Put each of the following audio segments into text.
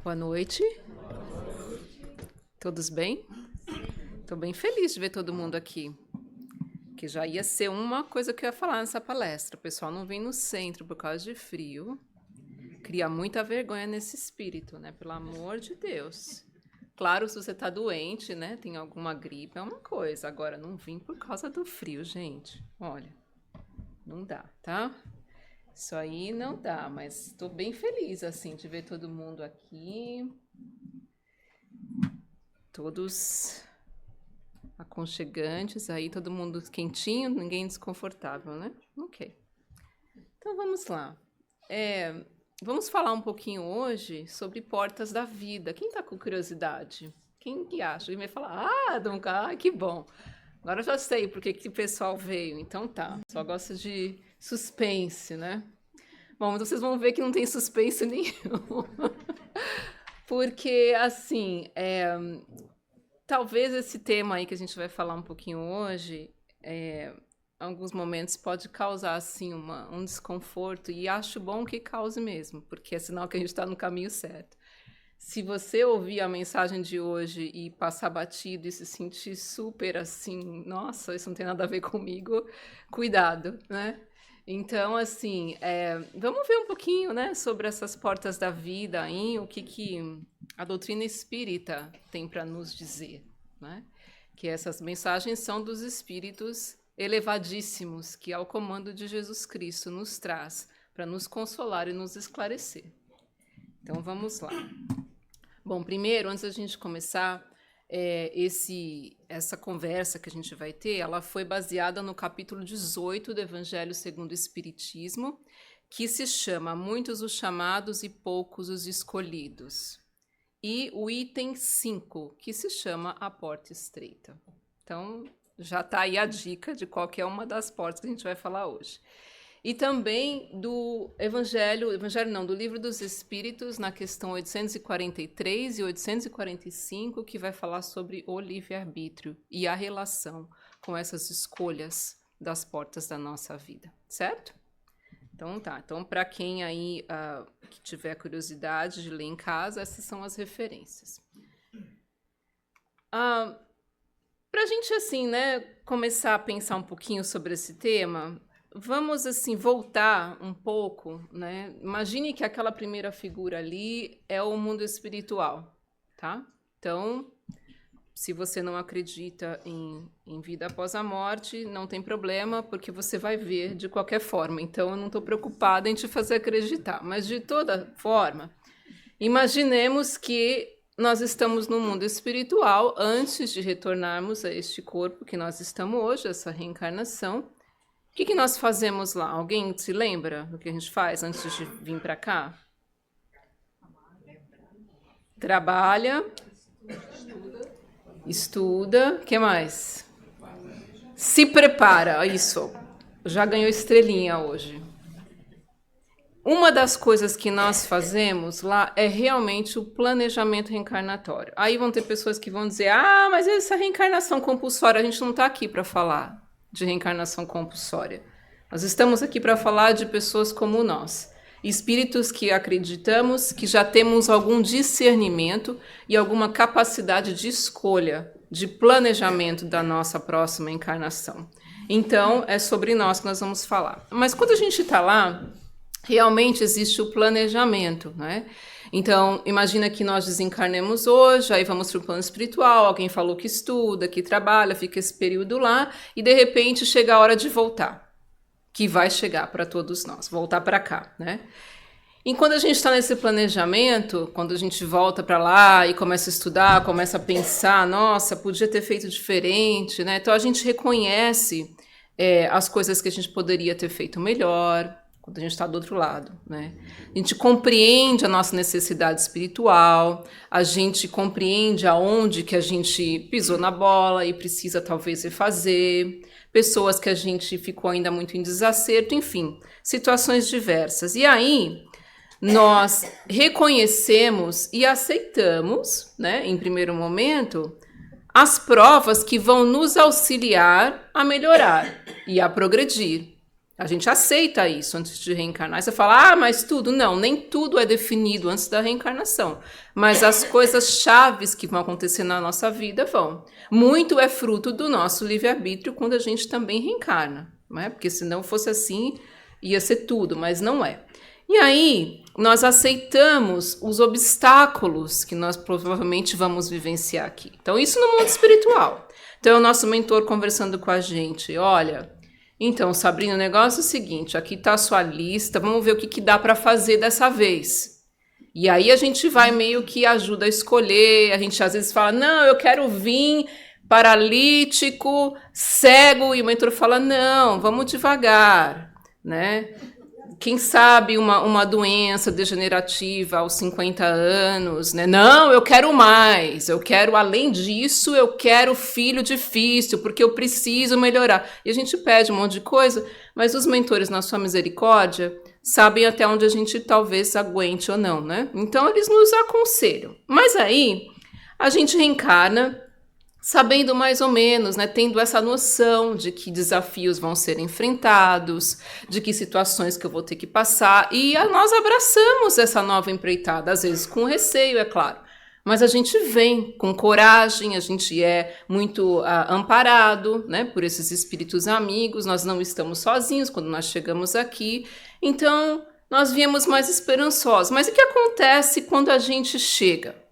Boa noite. Todos bem? Estou bem feliz de ver todo mundo aqui. Que já ia ser uma coisa que eu ia falar nessa palestra. O pessoal não vem no centro por causa de frio. Cria muita vergonha nesse espírito, né? Pelo amor de Deus. Claro, se você está doente, né? Tem alguma gripe, é uma coisa. Agora, não vim por causa do frio, gente. Olha, não dá, tá? Isso aí não dá, mas estou bem feliz, assim, de ver todo mundo aqui. Todos aconchegantes aí, todo mundo quentinho, ninguém desconfortável, né? Ok. Então, vamos lá. Vamos falar um pouquinho hoje sobre portas da vida. Quem está com curiosidade? Quem que acha? Quem vai falar, Dunca, que bom. Agora eu já sei por que o pessoal veio. Então tá, só gosta de suspense, né? Bom, vocês vão ver que não tem suspense nenhum. Porque, assim, talvez esse tema aí que a gente vai falar um pouquinho hoje, em alguns momentos pode causar, assim, um desconforto. E acho bom que cause mesmo, porque é sinal que a gente está no caminho certo. Se você ouvir a mensagem de hoje e passar batido e se sentir super assim, nossa, isso não tem nada a ver comigo, cuidado, né? Então, assim, vamos ver um pouquinho, né, sobre essas portas da vida aí, o que a doutrina espírita tem para nos dizer, né? Que essas mensagens são dos espíritos elevadíssimos que, ao comando de Jesus Cristo, nos traz para nos consolar e nos esclarecer. Então, vamos lá. Bom, primeiro, antes da gente começar, essa conversa que a gente vai ter, ela foi baseada no capítulo 18 do Evangelho segundo o Espiritismo, que se chama Muitos os chamados e poucos os escolhidos. E o item 5, que se chama A Porta Estreita. Então, já está aí a dica de qualquer uma das portas que a gente vai falar hoje. E também do do Livro dos Espíritos, na questão 843 e 845, que vai falar sobre o livre-arbítrio e a relação com essas escolhas das portas da nossa vida, certo? Então tá, então para quem aí que tiver curiosidade de ler em casa, essas são as referências. Para a gente, assim, né, começar a pensar um pouquinho sobre esse tema, vamos, assim, voltar um pouco, né? Imagine que aquela primeira figura ali é o mundo espiritual, tá? Então, se você não acredita em vida após a morte, não tem problema, porque você vai ver de qualquer forma. Então, eu não estou preocupada em te fazer acreditar. Mas, de toda forma, imaginemos que nós estamos no mundo espiritual antes de retornarmos a este corpo que nós estamos hoje, essa reencarnação. O que nós fazemos lá? Alguém se lembra do que a gente faz antes de vir para cá? Trabalha, estuda, o que mais? Se prepara, isso. Já ganhou estrelinha hoje. Uma das coisas que nós fazemos lá é realmente o planejamento reencarnatório. Aí vão ter pessoas que vão dizer, mas essa reencarnação compulsória, a gente não está aqui para falar de reencarnação compulsória. Nós estamos aqui para falar de pessoas como nós, espíritos que acreditamos que já temos algum discernimento e alguma capacidade de escolha, de planejamento da nossa próxima encarnação. Então, é sobre nós que nós vamos falar. Mas quando a gente está lá, realmente existe o planejamento, né? Então, imagina que nós desencarnemos hoje, aí vamos para o plano espiritual, alguém falou que estuda, que trabalha, fica esse período lá, e de repente chega a hora de voltar, que vai chegar para todos nós, voltar para cá, né? E quando a gente está nesse planejamento, quando a gente volta para lá e começa a estudar, começa a pensar, nossa, podia ter feito diferente, né? Então a gente reconhece as coisas que a gente poderia ter feito melhor, quando a gente está do outro lado, né? A gente compreende a nossa necessidade espiritual, a gente compreende aonde que a gente pisou na bola e precisa talvez refazer, pessoas que a gente ficou ainda muito em desacerto, enfim, situações diversas. E aí, nós reconhecemos e aceitamos, né, em primeiro momento, as provas que vão nos auxiliar a melhorar e a progredir. A gente aceita isso antes de reencarnar. Você fala, mas tudo. Não, nem tudo é definido antes da reencarnação. Mas as coisas chaves que vão acontecer na nossa vida vão. Muito é fruto do nosso livre-arbítrio quando a gente também reencarna. Não é? Porque se não fosse assim, ia ser tudo, mas não é. E aí, nós aceitamos os obstáculos que nós provavelmente vamos vivenciar aqui. Então, isso no mundo espiritual. Então, o nosso mentor conversando com a gente, olha, então, Sabrina, o negócio é o seguinte, aqui está a sua lista, vamos ver o que dá para fazer dessa vez. E aí a gente vai meio que ajuda a escolher, a gente às vezes fala, não, eu quero vir paralítico, cego, e o mentor fala, não, vamos devagar, né? Quem sabe uma doença degenerativa aos 50 anos, né? Não, eu quero mais, eu quero, além disso, eu quero filho difícil, porque eu preciso melhorar. E a gente pede um monte de coisa, mas os mentores, na sua misericórdia, sabem até onde a gente talvez aguente ou não, né? Então, eles nos aconselham. Mas aí, a gente reencarna sabendo mais ou menos, né, tendo essa noção de que desafios vão ser enfrentados, de que situações que eu vou ter que passar, e nós abraçamos essa nova empreitada, às vezes com receio, é claro, mas a gente vem com coragem, a gente é muito amparado, né, por esses espíritos amigos, nós não estamos sozinhos quando nós chegamos aqui, então nós viemos mais esperançosos. Mas o que acontece quando a gente chega?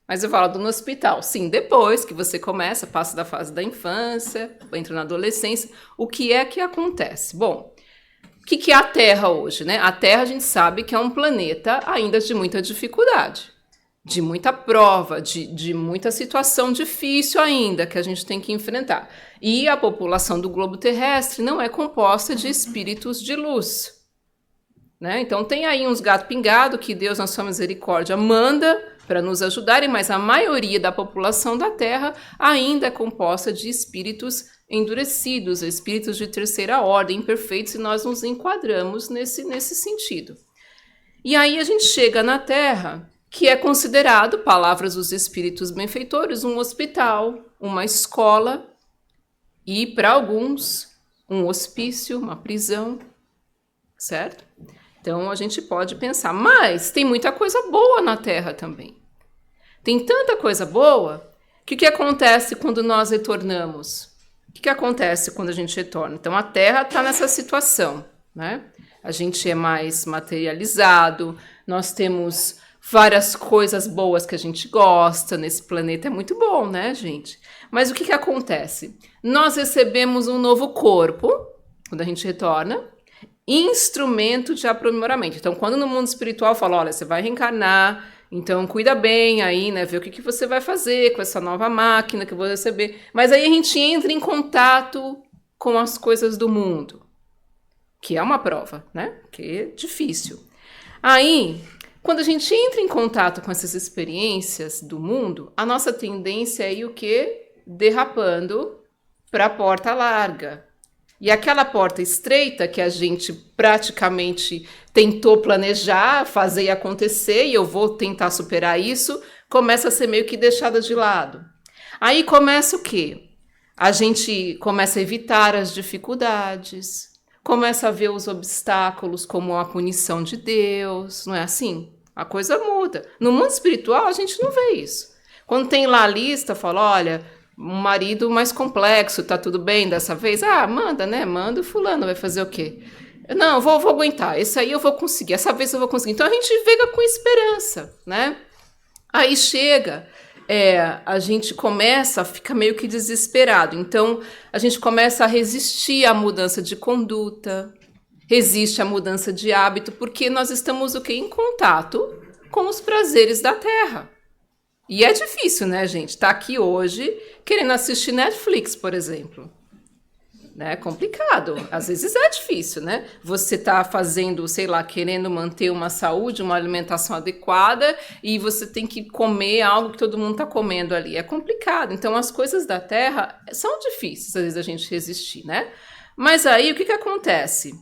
Mas eu falo no hospital, sim, depois que você começa, passa da fase da infância, entra na adolescência, o que é que acontece? Bom, o que é a Terra hoje, né? A Terra a gente sabe que é um planeta ainda de muita dificuldade, de muita prova, de muita situação difícil ainda que a gente tem que enfrentar. E a população do globo terrestre não é composta de espíritos de luz, né? Então tem aí uns gato pingado que Deus, na sua misericórdia, manda para nos ajudarem, mas a maioria da população da Terra ainda é composta de espíritos endurecidos, espíritos de terceira ordem, imperfeitos, e nós nos enquadramos nesse sentido. E aí a gente chega na Terra, que é considerado, palavras dos espíritos benfeitores, um hospital, uma escola e, para alguns, um hospício, uma prisão, certo? Então, a gente pode pensar, mas tem muita coisa boa na Terra também. Tem tanta coisa boa que o que acontece quando nós retornamos? O que acontece quando a gente retorna? Então, a Terra está nessa situação, né? A gente é mais materializado, nós temos várias coisas boas que a gente gosta nesse planeta. É muito bom, né, gente? Mas o que acontece? Nós recebemos um novo corpo, quando a gente retorna, instrumento de aprimoramento. Então, quando no mundo espiritual fala, olha, você vai reencarnar, então cuida bem aí, né, vê o que você vai fazer com essa nova máquina que eu vou receber. Mas aí a gente entra em contato com as coisas do mundo, que é uma prova, né, que é difícil. Aí, quando a gente entra em contato com essas experiências do mundo, a nossa tendência é ir o quê? Derrapando para a porta larga. E aquela porta estreita que a gente praticamente tentou planejar, fazer e acontecer, e eu vou tentar superar isso, começa a ser meio que deixada de lado. Aí começa o quê? A gente começa a evitar as dificuldades, começa a ver os obstáculos como a punição de Deus, não é assim? A coisa muda. No mundo espiritual, a gente não vê isso. Quando tem lá a lista, fala, olha, um marido mais complexo, tá tudo bem dessa vez? Ah, manda, né? Manda o fulano, vai fazer o quê? Não, vou aguentar, esse aí eu vou conseguir, essa vez eu vou conseguir. Então a gente vega com esperança, né? Aí chega, a gente começa a ficar meio que desesperado. Então a gente começa a resistir à mudança de conduta, resiste à mudança de hábito, porque nós estamos o quê? Em contato com os prazeres da Terra. E é difícil, né, gente? Tá aqui hoje querendo assistir Netflix, por exemplo. É complicado. Às vezes é difícil, né? Você tá fazendo, sei lá, querendo manter uma saúde, uma alimentação adequada e você tem que comer algo que todo mundo tá comendo ali. É complicado. Então, as coisas da Terra são difíceis, às vezes, a gente resistir, né? Mas aí, o que acontece?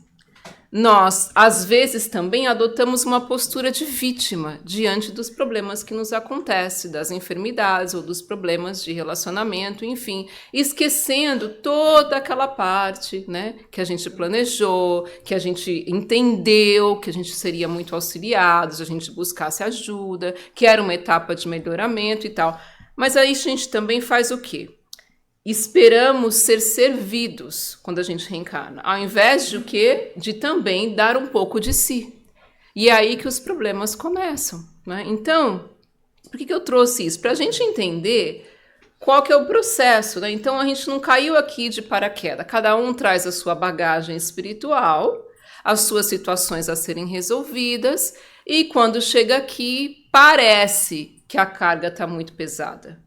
nós, às vezes, também adotamos uma postura de vítima diante dos problemas que nos acontecem, das enfermidades ou dos problemas de relacionamento, enfim, esquecendo toda aquela parte, né, que a gente planejou, que a gente entendeu, que a gente seria muito auxiliados, a gente buscasse ajuda, que era uma etapa de melhoramento e tal. Mas aí a gente também faz o quê? Esperamos ser servidos quando a gente reencarna, ao invés de o quê? De também dar um pouco de si. E é aí que os problemas começam, né? Então, por que eu trouxe isso? Para a gente entender qual que é o processo, né? Então, a gente não caiu aqui de paraquedas. Cada um traz a sua bagagem espiritual, as suas situações a serem resolvidas, e quando chega aqui, parece que a carga está muito pesada.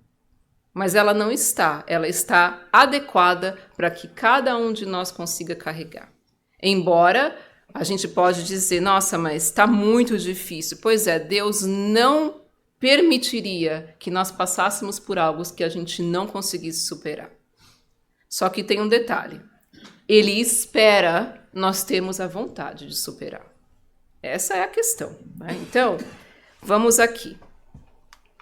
Mas ela não está, ela está adequada para que cada um de nós consiga carregar. Embora a gente pode dizer, nossa, mas está muito difícil. Pois é, Deus não permitiria que nós passássemos por algo que a gente não conseguisse superar. Só que tem um detalhe, Ele espera nós termos a vontade de superar. Essa é a questão, né? Então, vamos aqui,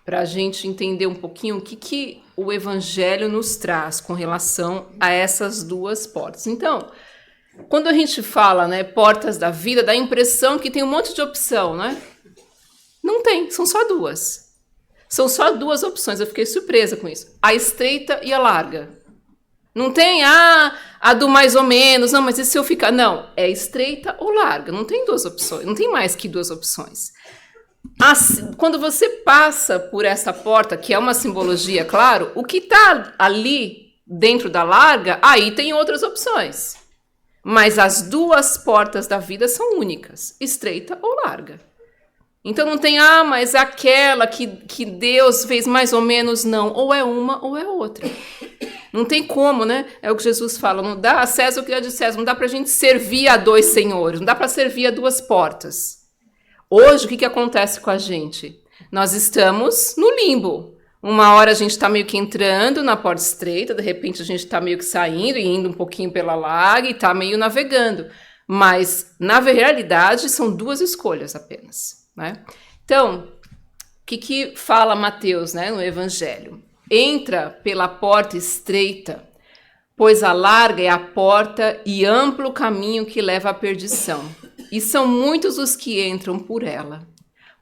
para a gente entender um pouquinho o que o Evangelho nos traz com relação a essas duas portas. Então, quando a gente fala, né, portas da vida, dá a impressão que tem um monte de opção, né? Não tem, são só duas. São só duas opções, eu fiquei surpresa com isso. A estreita e a larga. Não tem, a do mais ou menos, não, mas e se eu ficar... Não, é estreita ou larga, não tem duas opções, não tem mais que duas opções. Assim, quando você passa por essa porta, que é uma simbologia, claro, o que está ali dentro da larga, aí tem outras opções. Mas as duas portas da vida são únicas, estreita ou larga. Então não tem, mas aquela que Deus fez mais ou menos, não. Ou é uma ou é outra. Não tem como, né? É o que Jesus fala, não dá a César o que é de César, não dá para a gente servir a dois senhores, não dá para servir a duas portas. Hoje, o que acontece com a gente? Nós estamos no limbo. Uma hora a gente está meio que entrando na porta estreita, de repente a gente está meio que saindo e indo um pouquinho pela larga e está meio navegando. Mas, na realidade, são duas escolhas apenas, né? Então, o que fala Mateus, né, no Evangelho? Entra pela porta estreita, pois a larga é a porta e amplo o caminho que leva à perdição. E são muitos os que entram por ela.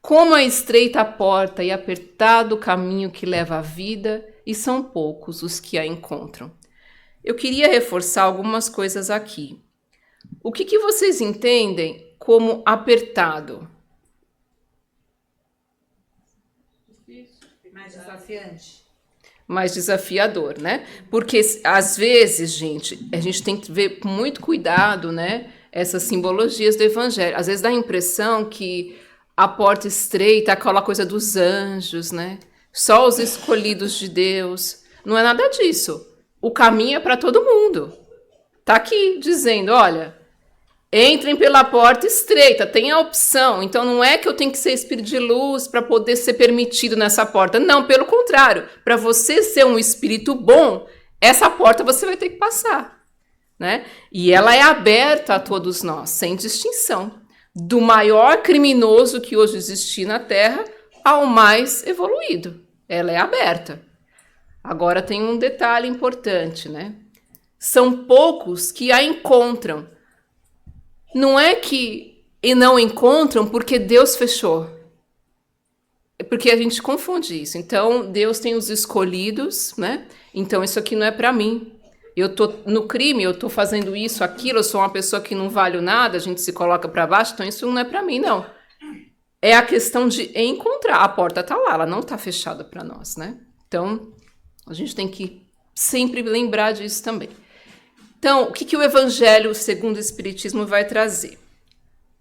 Como é estreita a porta e apertado o caminho que leva à vida, e são poucos os que a encontram. Eu queria reforçar algumas coisas aqui. O que vocês entendem como apertado? Mais desafiante. Mais desafiador, né? Porque, às vezes, gente, a gente tem que ver com muito cuidado, né? Essas simbologias do Evangelho. Às vezes dá a impressão que a porta estreita é aquela coisa dos anjos, né? Só os escolhidos de Deus. Não é nada disso. O caminho é para todo mundo. Tá aqui dizendo, olha, entrem pela porta estreita, tem a opção. Então não é que eu tenho que ser espírito de luz para poder ser permitido nessa porta. Não, pelo contrário. Para você ser um espírito bom, essa porta você vai ter que passar. Né? E ela é aberta a todos nós, sem distinção, do maior criminoso que hoje existe na Terra ao mais evoluído. Ela é aberta. Agora tem um detalhe importante, né? São poucos que a encontram. Não é que não encontram porque Deus fechou. É porque a gente confunde isso. Então, Deus tem os escolhidos, né? Então, isso aqui não é para mim. Eu tô no crime, eu tô fazendo isso, aquilo, eu sou uma pessoa que não vale nada, a gente se coloca para baixo, então isso não é para mim, não. É a questão de encontrar. A porta tá lá, ela não tá fechada para nós, né? Então, a gente tem que sempre lembrar disso também. Então, o que o Evangelho segundo o Espiritismo vai trazer?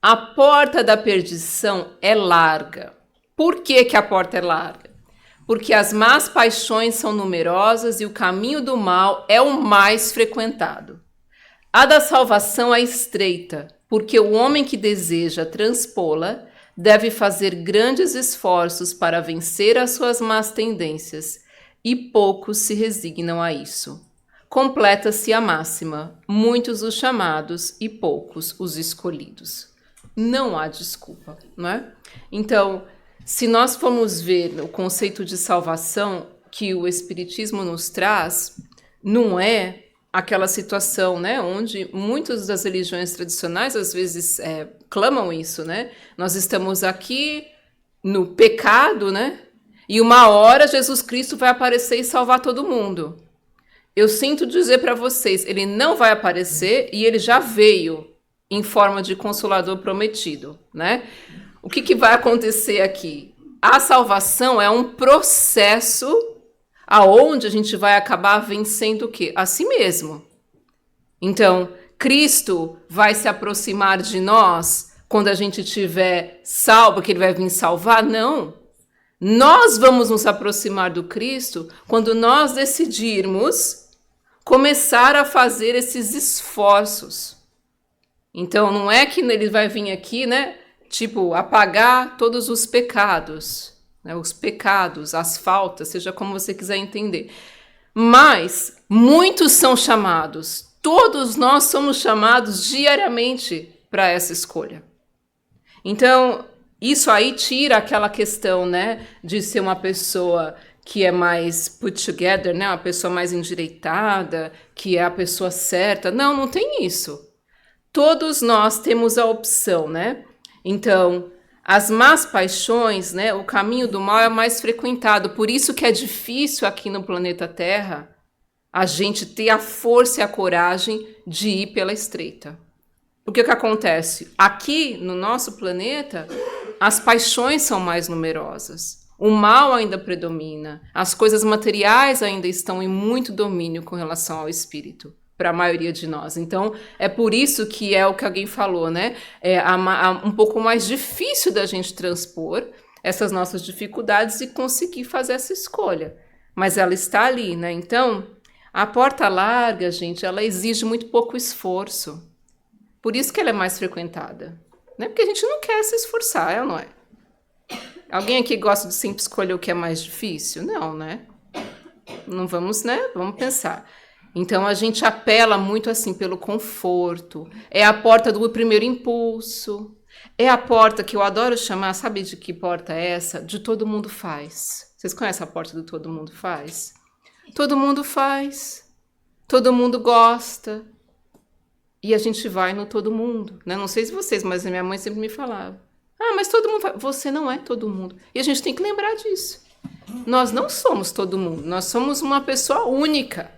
A porta da perdição é larga. Por que a porta é larga? Porque as más paixões são numerosas e o caminho do mal é o mais frequentado. A da salvação é estreita, porque o homem que deseja transpô-la deve fazer grandes esforços para vencer as suas más tendências, e poucos se resignam a isso. completa-se a máxima: muitos os chamados e poucos os escolhidos. Não há desculpa, não é? Então, se nós formos ver o conceito de salvação que o Espiritismo nos traz, não é aquela situação, né, onde muitas das religiões tradicionais às vezes clamam isso, né? Nós estamos aqui no pecado, né? E uma hora Jesus Cristo vai aparecer e salvar todo mundo. Eu sinto dizer para vocês, ele não vai aparecer e ele já veio em forma de consolador prometido, né? O que vai acontecer aqui? A salvação é um processo aonde a gente vai acabar vencendo o quê? A si mesmo. Então, Cristo vai se aproximar de nós quando a gente estiver salvo, que ele vai vir salvar? Não. Nós vamos nos aproximar do Cristo quando nós decidirmos começar a fazer esses esforços. Então, não é que ele vai vir aqui, né? Tipo, apagar todos os pecados, né? Os pecados, as faltas, seja como você quiser entender. Mas muitos são chamados, todos nós somos chamados diariamente para essa escolha. Então, isso aí tira aquela questão, né, de ser uma pessoa que é mais put together, né, uma pessoa mais endireitada, que é a pessoa certa. Não, não tem isso. Todos nós temos a opção, né? Então, as más paixões, né, o caminho do mal é mais frequentado. Por isso que é difícil aqui no planeta Terra a gente ter a força e a coragem de ir pela estreita. Porque o que acontece? Aqui no nosso planeta, as paixões são mais numerosas. O mal ainda predomina. As coisas materiais ainda estão em muito domínio com relação ao espírito, para a maioria de nós. Então, é por isso que é o que alguém falou, né? É um pouco mais difícil da gente transpor essas nossas dificuldades e conseguir fazer essa escolha. Mas ela está ali, né? Então, a porta larga, gente, ela exige muito pouco esforço. Por isso que ela é mais frequentada. Né? Porque a gente não quer se esforçar, é ou não é? Alguém aqui gosta de sempre escolher o que é mais difícil? Não, né? Não vamos, né? Vamos pensar. Então, a gente apela muito assim pelo conforto. É a porta do primeiro impulso. É a porta que eu adoro chamar, sabe de que porta é essa? De todo mundo faz. Vocês conhecem a porta do todo mundo faz? Todo mundo faz. Todo mundo gosta. E a gente vai no todo mundo, né? Não sei se vocês, mas a minha mãe sempre me falava. Ah, mas todo mundo vai. Você não é todo mundo. E a gente tem que lembrar disso. Nós não somos todo mundo. Nós somos uma pessoa única,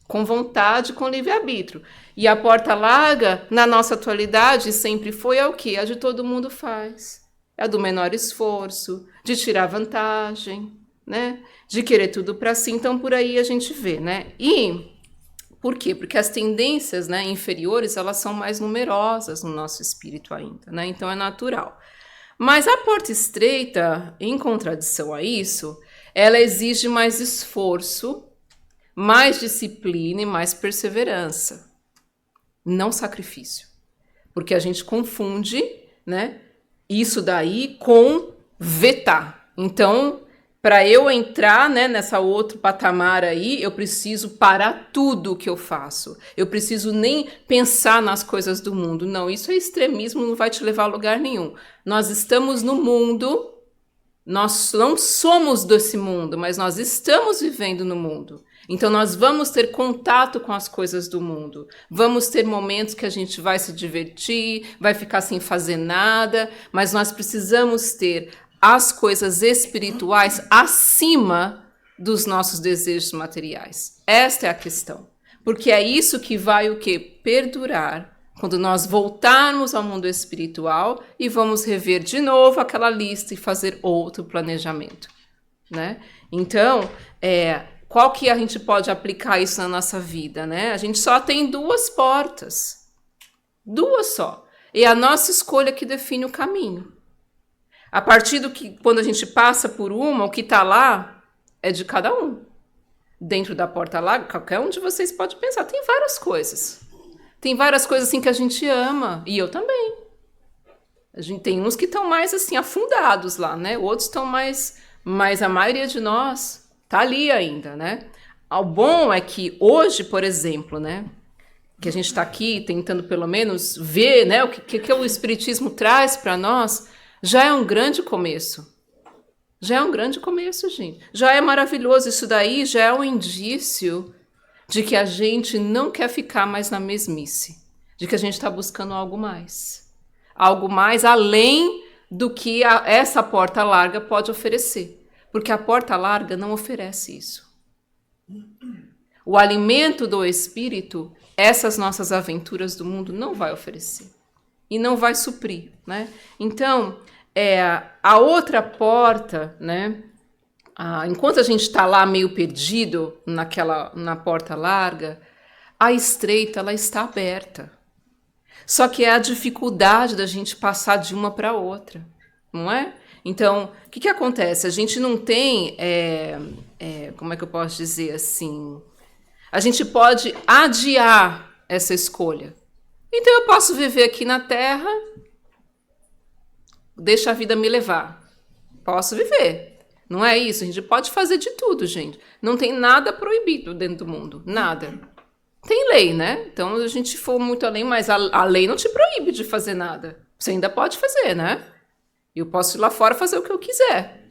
com vontade, com livre-arbítrio. E a porta larga, na nossa atualidade, sempre foi o quê? A de todo mundo faz. É a do menor esforço, de tirar vantagem, né? De querer tudo para si. Então, por aí a gente vê, né? E por quê? Porque as tendências, né, inferiores, elas são mais numerosas no nosso espírito ainda, né? Então é natural. Mas a porta estreita, em contradição a isso, ela exige mais esforço, mais disciplina e mais perseverança. Não sacrifício. Porque a gente confunde, né, isso daí com vetar. Então, para eu entrar, né, nessa outro patamar aí, eu preciso parar tudo o que eu faço. Eu preciso nem pensar nas coisas do mundo. Não, isso é extremismo, não vai te levar a lugar nenhum. Nós estamos no mundo, nós não somos desse mundo, mas nós estamos vivendo no mundo. Então nós vamos ter contato com as coisas do mundo. Vamos ter momentos que a gente vai se divertir, vai ficar sem fazer nada, mas nós precisamos ter as coisas espirituais acima dos nossos desejos materiais. Esta é a questão. Porque é isso que vai o quê? Perdurar. Quando nós voltarmos ao mundo espiritual e vamos rever de novo aquela lista e fazer outro planejamento, né? Então, qual que a gente pode aplicar isso na nossa vida, né? A gente só tem duas portas. Duas só. E é a nossa escolha que define o caminho. A partir do que, quando a gente passa por uma, o que está lá é de cada um. Dentro da porta lá, qualquer um de vocês pode pensar. Tem várias coisas. Tem várias coisas assim que a gente ama. E eu também. A gente tem uns que estão mais assim afundados lá, né? Outros estão mais... Mas a maioria de nós está ali ainda, né? O bom é que hoje, por exemplo, né, que a gente está aqui tentando pelo menos ver, né, o que o Espiritismo traz para nós, já é um grande começo. Já é um grande começo, gente. Já é maravilhoso. Isso daí já é um indício de que a gente não quer ficar mais na mesmice. De que a gente está buscando algo mais. Algo mais além do que essa porta larga pode oferecer. Porque a porta larga não oferece isso. O alimento do espírito, essas nossas aventuras do mundo, não vai oferecer. E não vai suprir, né? Então, a outra porta, né? Enquanto a gente está lá meio perdido na porta larga, a estreita ela está aberta. Só que é a dificuldade da gente passar de uma para outra, não é? Então, o que acontece? A gente não tem, como é que eu posso dizer assim? A gente pode adiar essa escolha. Então, eu posso viver aqui na Terra, deixa a vida me levar. Posso viver. Não é isso? A gente pode fazer de tudo, gente. Não tem nada proibido dentro do mundo. Nada. Tem lei, né? Então, a gente for muito além, mas a lei não te proíbe de fazer nada. Você ainda pode fazer, né? Eu posso ir lá fora fazer o que eu quiser.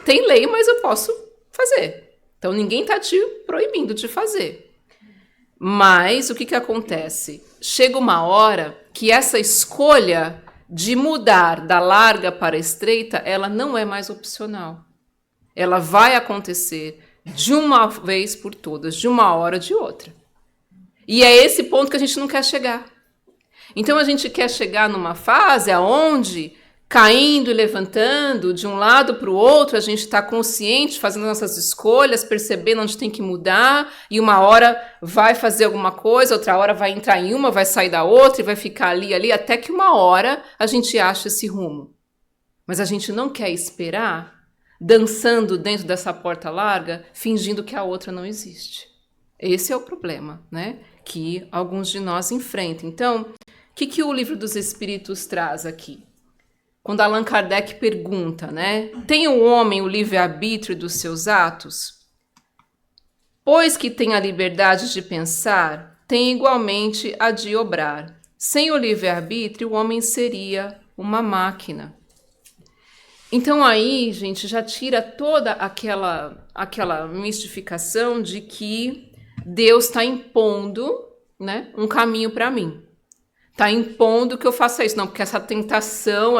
Tem lei, mas eu posso fazer. Então, ninguém está te proibindo de fazer. Mas, o que acontece? Chega uma hora que essa escolha de mudar da larga para a estreita, ela não é mais opcional. Ela vai acontecer de uma vez por todas, de uma hora ou de outra. E é esse ponto que a gente não quer chegar. Então, a gente quer chegar numa fase onde, caindo e levantando de um lado para o outro, a gente está consciente, fazendo nossas escolhas, percebendo onde tem que mudar, e uma hora vai fazer alguma coisa, outra hora vai entrar em uma, vai sair da outra, e vai ficar ali, até que uma hora a gente acha esse rumo. Mas a gente não quer esperar, dançando dentro dessa porta larga, fingindo que a outra não existe. Esse é o problema, né? Que alguns de nós enfrentam. Então, o que o Livro dos Espíritos traz aqui? Quando Allan Kardec pergunta, né? Tem o homem o livre-arbítrio dos seus atos? Pois que tem a liberdade de pensar, tem igualmente a de obrar. Sem o livre-arbítrio, o homem seria uma máquina. Então aí, gente, já tira toda aquela mistificação de que Deus está impondo, né, um caminho para mim. Está impondo que eu faça isso. Não, porque essa tentação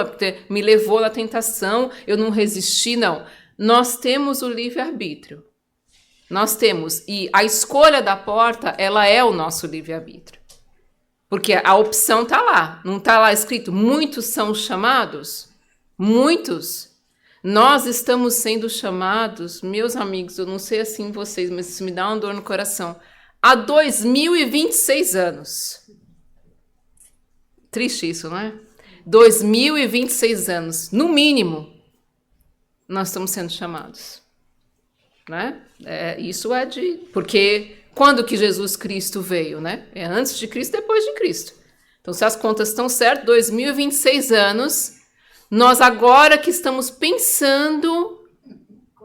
me levou na tentação, eu não resisti, não. Nós temos o livre-arbítrio. Nós temos. E a escolha da porta, ela é o nosso livre-arbítrio. Porque a opção está lá. Não está lá escrito, muitos são chamados? Muitos. Nós estamos sendo chamados, meus amigos, eu não sei assim vocês, mas isso me dá uma dor no coração, há 2026 anos. Triste isso, não é? 2026 anos, no mínimo, nós estamos sendo chamados. Né? Isso é de... Porque quando que Jesus Cristo veio, né? É antes de Cristo, depois de Cristo. Então, se as contas estão certas, 2026 anos... Nós agora que estamos pensando,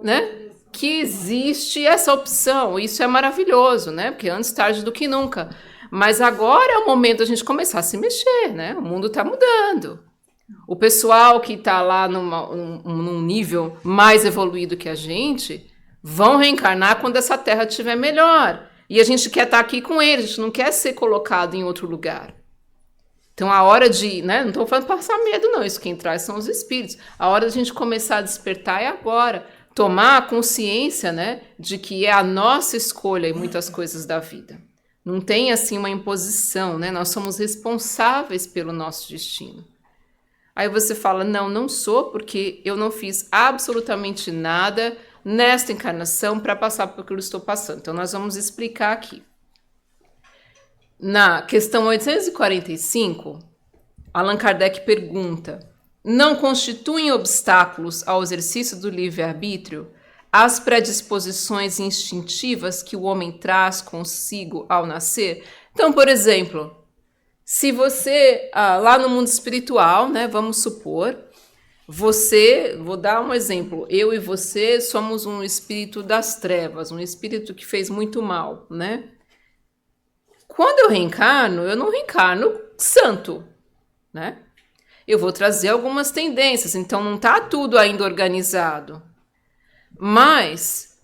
né, que existe essa opção. Isso é maravilhoso, né? Porque antes tarde do que nunca. Mas agora é o momento da gente começar a se mexer, né? O mundo está mudando. O pessoal que está lá num nível mais evoluído que a gente vão reencarnar quando essa terra estiver melhor. E a gente quer estar aqui com eles, a gente não quer ser colocado em outro lugar. Então, a hora de... Né, não estou falando passar medo, não. Isso quem traz são os espíritos. A hora de a gente começar a despertar é agora. Tomar a consciência, né, de que é a nossa escolha em muitas coisas da vida. Não tem, assim, uma imposição, né? Nós somos responsáveis pelo nosso destino. Aí você fala, não sou, porque eu não fiz absolutamente nada nesta encarnação para passar por que eu estou passando. Então, nós vamos explicar aqui. Na questão 845, Allan Kardec pergunta: não constituem obstáculos ao exercício do livre-arbítrio as predisposições instintivas que o homem traz consigo ao nascer? Então, por exemplo, se você, lá no mundo espiritual, né, vamos supor, Vou dar um exemplo. Eu e você somos um espírito das trevas, um espírito que fez muito mal, né? Quando eu não reencarno santo, né? Eu vou trazer algumas tendências, então não está tudo ainda organizado. Mas,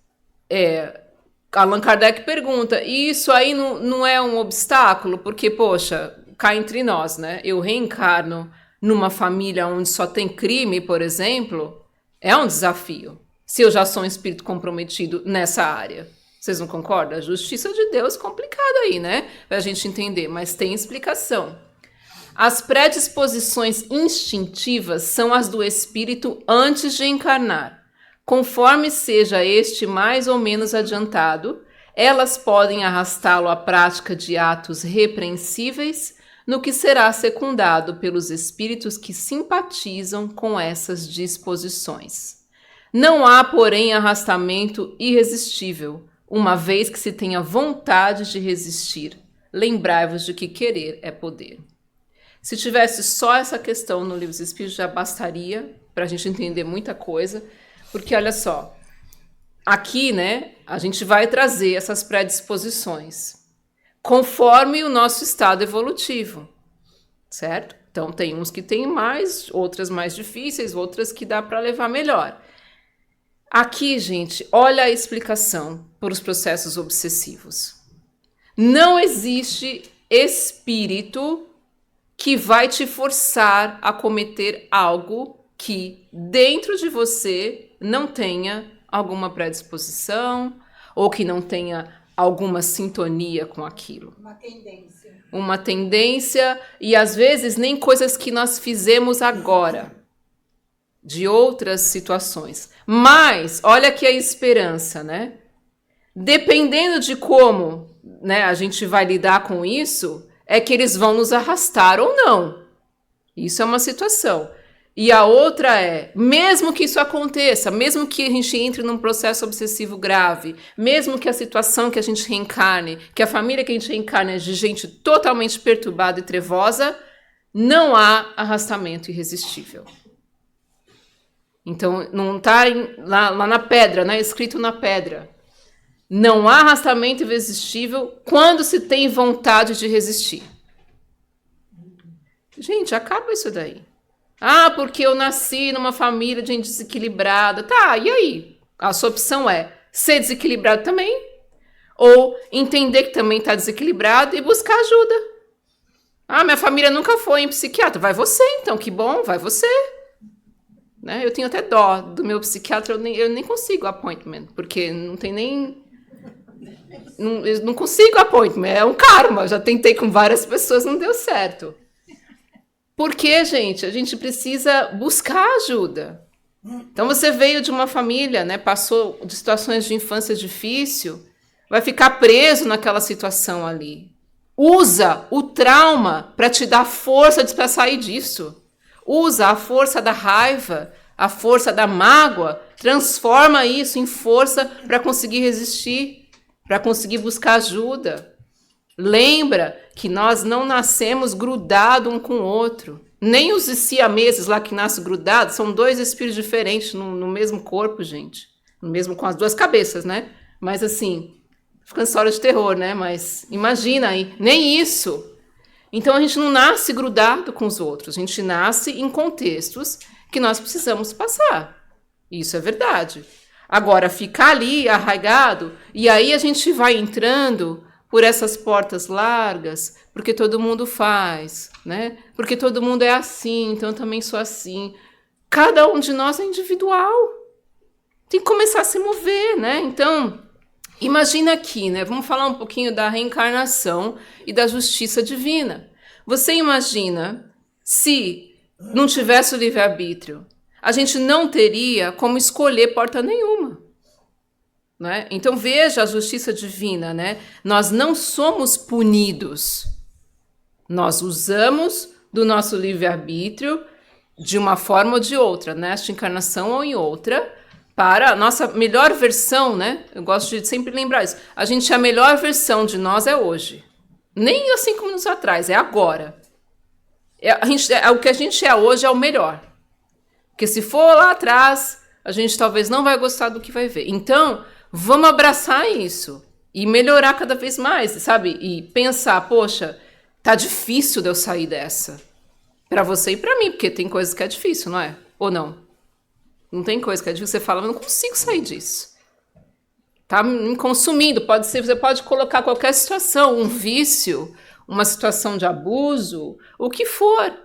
Allan Kardec pergunta, e isso aí não é um obstáculo? Porque, poxa, cá entre nós, né? Eu reencarno numa família onde só tem crime, por exemplo, é um desafio. Se eu já sou um espírito comprometido nessa área. Vocês não concordam? A justiça de Deus é complicada aí, né? Pra gente entender, mas tem explicação. As predisposições instintivas são as do espírito antes de encarnar. Conforme seja este mais ou menos adiantado, elas podem arrastá-lo à prática de atos repreensíveis, no que será secundado pelos espíritos que simpatizam com essas disposições. Não há, porém, arrastamento irresistível, uma vez que se tenha vontade de resistir. Lembrai-vos de que querer é poder. Se tivesse só essa questão no Livro dos Espíritos, já bastaria para a gente entender muita coisa, porque olha só, aqui, né, a gente vai trazer essas predisposições conforme o nosso estado evolutivo, certo? Então, tem uns que tem mais, outras mais difíceis, outras que dá para levar melhor. Aqui, gente, olha a explicação para os processos obsessivos. Não existe espírito que vai te forçar a cometer algo que dentro de você não tenha alguma predisposição ou que não tenha alguma sintonia com aquilo. Uma tendência e às vezes nem coisas que nós fizemos agora, de outras situações. Mas olha aqui a esperança, né? Dependendo de como, né, a gente vai lidar com isso, é que eles vão nos arrastar ou não. Isso é uma situação. E a outra é, mesmo que isso aconteça, mesmo que a gente entre num processo obsessivo grave, mesmo que a situação que a gente reencarne, que a família que a gente reencarne é de gente totalmente perturbada e trevosa, não há arrastamento irresistível. Então, não está lá na pedra, né? Escrito na pedra. Não há arrastamento irresistível quando se tem vontade de resistir. Gente, acaba isso daí. Ah, porque eu nasci numa família de gente desequilibrada. Tá, e aí? A sua opção é ser desequilibrado também, ou entender que também está desequilibrado e buscar ajuda. Ah, minha família nunca foi em psiquiatra. Vai você, então, que bom, vai você. Né? Eu tenho até dó do meu psiquiatra, eu nem consigo appointment, porque não tem nem... eu não consigo appointment, é um karma. Já tentei com várias pessoas, não deu certo. Porque, gente, a gente precisa buscar ajuda. Então, você veio de uma família, né, passou de situações de infância difícil, vai ficar preso naquela situação ali. Usa o trauma para te dar força para sair disso. Usa a força da raiva, a força da mágoa, transforma isso em força para conseguir resistir, para conseguir buscar ajuda. Lembra que nós não nascemos grudados um com o outro. Nem os siameses lá que nascem grudados, são dois espíritos diferentes no mesmo corpo, gente. No mesmo com as duas cabeças, né? Mas assim, ficando história de terror, né? Mas imagina aí, nem isso. Então a gente não nasce grudado com os outros, a gente nasce em contextos que nós precisamos passar. Isso é verdade. Agora, ficar ali arraigado, e aí a gente vai entrando por essas portas largas, porque todo mundo faz, né? Porque todo mundo é assim, então eu também sou assim. Cada um de nós é individual. Tem que começar a se mover, né? Então, imagina aqui, né? Vamos falar um pouquinho da reencarnação e da justiça divina. Você imagina se não tivesse o livre-arbítrio, a gente não teria como escolher porta nenhuma. Né? Então veja a justiça divina, né? Nós não somos punidos, nós usamos do nosso livre-arbítrio de uma forma ou de outra, nesta encarnação ou em outra, para a nossa melhor versão, né? Eu gosto de sempre lembrar isso, a melhor versão de nós é hoje, nem há 5 minutos atrás, é agora. O que a gente é hoje é o melhor. Porque se for lá atrás, a gente talvez não vai gostar do que vai ver. Então, vamos abraçar isso e melhorar cada vez mais, sabe? E pensar, poxa, tá difícil de eu sair dessa. Para você e para mim, porque tem coisas que é difícil, não é? Ou não? Não tem coisa que é difícil, você fala, mas não consigo sair disso. Tá me consumindo, pode ser, você pode colocar qualquer situação, um vício, uma situação de abuso, o que for.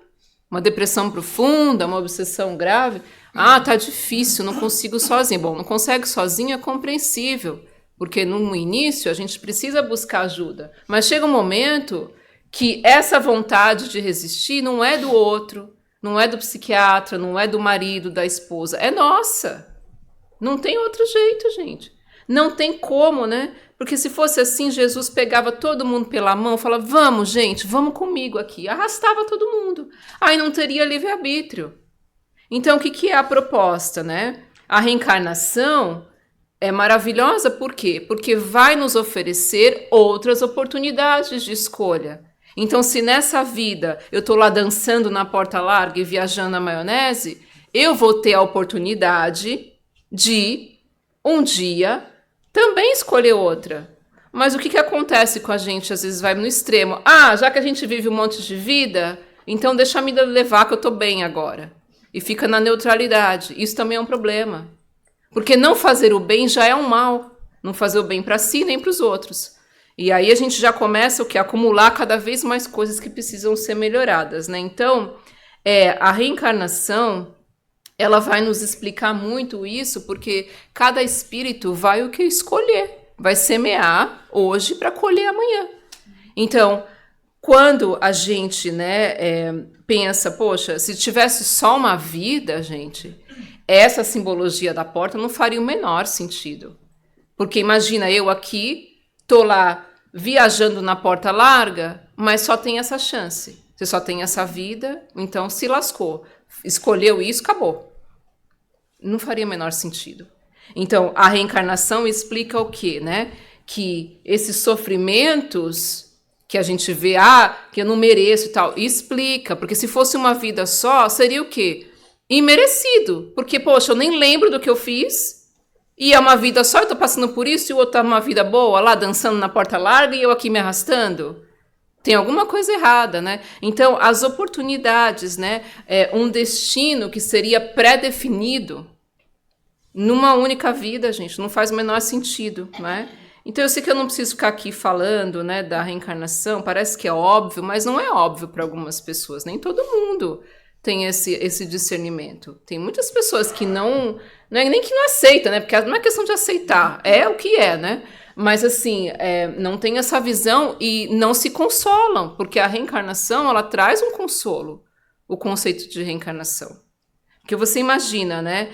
Uma depressão profunda, uma obsessão grave. Ah, tá difícil, não consigo sozinho. Bom, não consegue sozinho é compreensível, porque no início a gente precisa buscar ajuda. Mas chega um momento que essa vontade de resistir não é do outro, não é do psiquiatra, não é do marido, da esposa, é nossa. Não tem outro jeito, gente. Não tem como, né? Porque se fosse assim, Jesus pegava todo mundo pela mão e falava, vamos, gente, vamos comigo aqui. Arrastava todo mundo. Aí não teria livre-arbítrio. Então, o que é a proposta, né? A reencarnação é maravilhosa, por quê? Porque vai nos oferecer outras oportunidades de escolha. Então, se nessa vida eu estou lá dançando na porta larga e viajando na maionese, eu vou ter a oportunidade de, um dia, também escolher outra. Mas o que acontece com a gente? Às vezes vai no extremo. Ah, já que a gente vive um monte de vida, então deixa a vida levar que eu estou bem agora. E fica na neutralidade. Isso também é um problema. Porque não fazer o bem já é um mal. Não fazer o bem para si nem para os outros. E aí a gente já começa o que? Acumular cada vez mais coisas que precisam ser melhoradas, né? Então, a reencarnação, ela vai nos explicar muito isso, porque cada espírito vai o que escolher. Vai semear hoje para colher amanhã. Então, quando a gente, pensa, poxa, se tivesse só uma vida, gente, essa simbologia da porta não faria o menor sentido. Porque imagina, eu aqui, tô lá viajando na porta larga, mas só tem essa chance. Você só tem essa vida, então se lascou. Escolheu isso, acabou. Não faria o menor sentido. Então, a reencarnação explica o quê, né? Que esses sofrimentos que a gente vê, que eu não mereço e tal, explica, porque se fosse uma vida só, seria o quê? Imerecido, porque, poxa, eu nem lembro do que eu fiz, e é uma vida só, eu tô passando por isso, e o outro tá numa vida boa, lá dançando na porta larga, e eu aqui me arrastando. Tem alguma coisa errada, né? Então, as oportunidades, né? Um destino que seria pré-definido numa única vida, gente, não faz o menor sentido, né? Então, eu sei que eu não preciso ficar aqui falando, né, da reencarnação, parece que é óbvio, mas não é óbvio para algumas pessoas, nem todo mundo tem esse discernimento. Tem muitas pessoas que não é nem que não aceita, né? Porque não é questão de aceitar, é o que é, né? Mas assim, não tem essa visão e não se consolam, porque a reencarnação, ela traz um consolo, o conceito de reencarnação. Porque você imagina, né?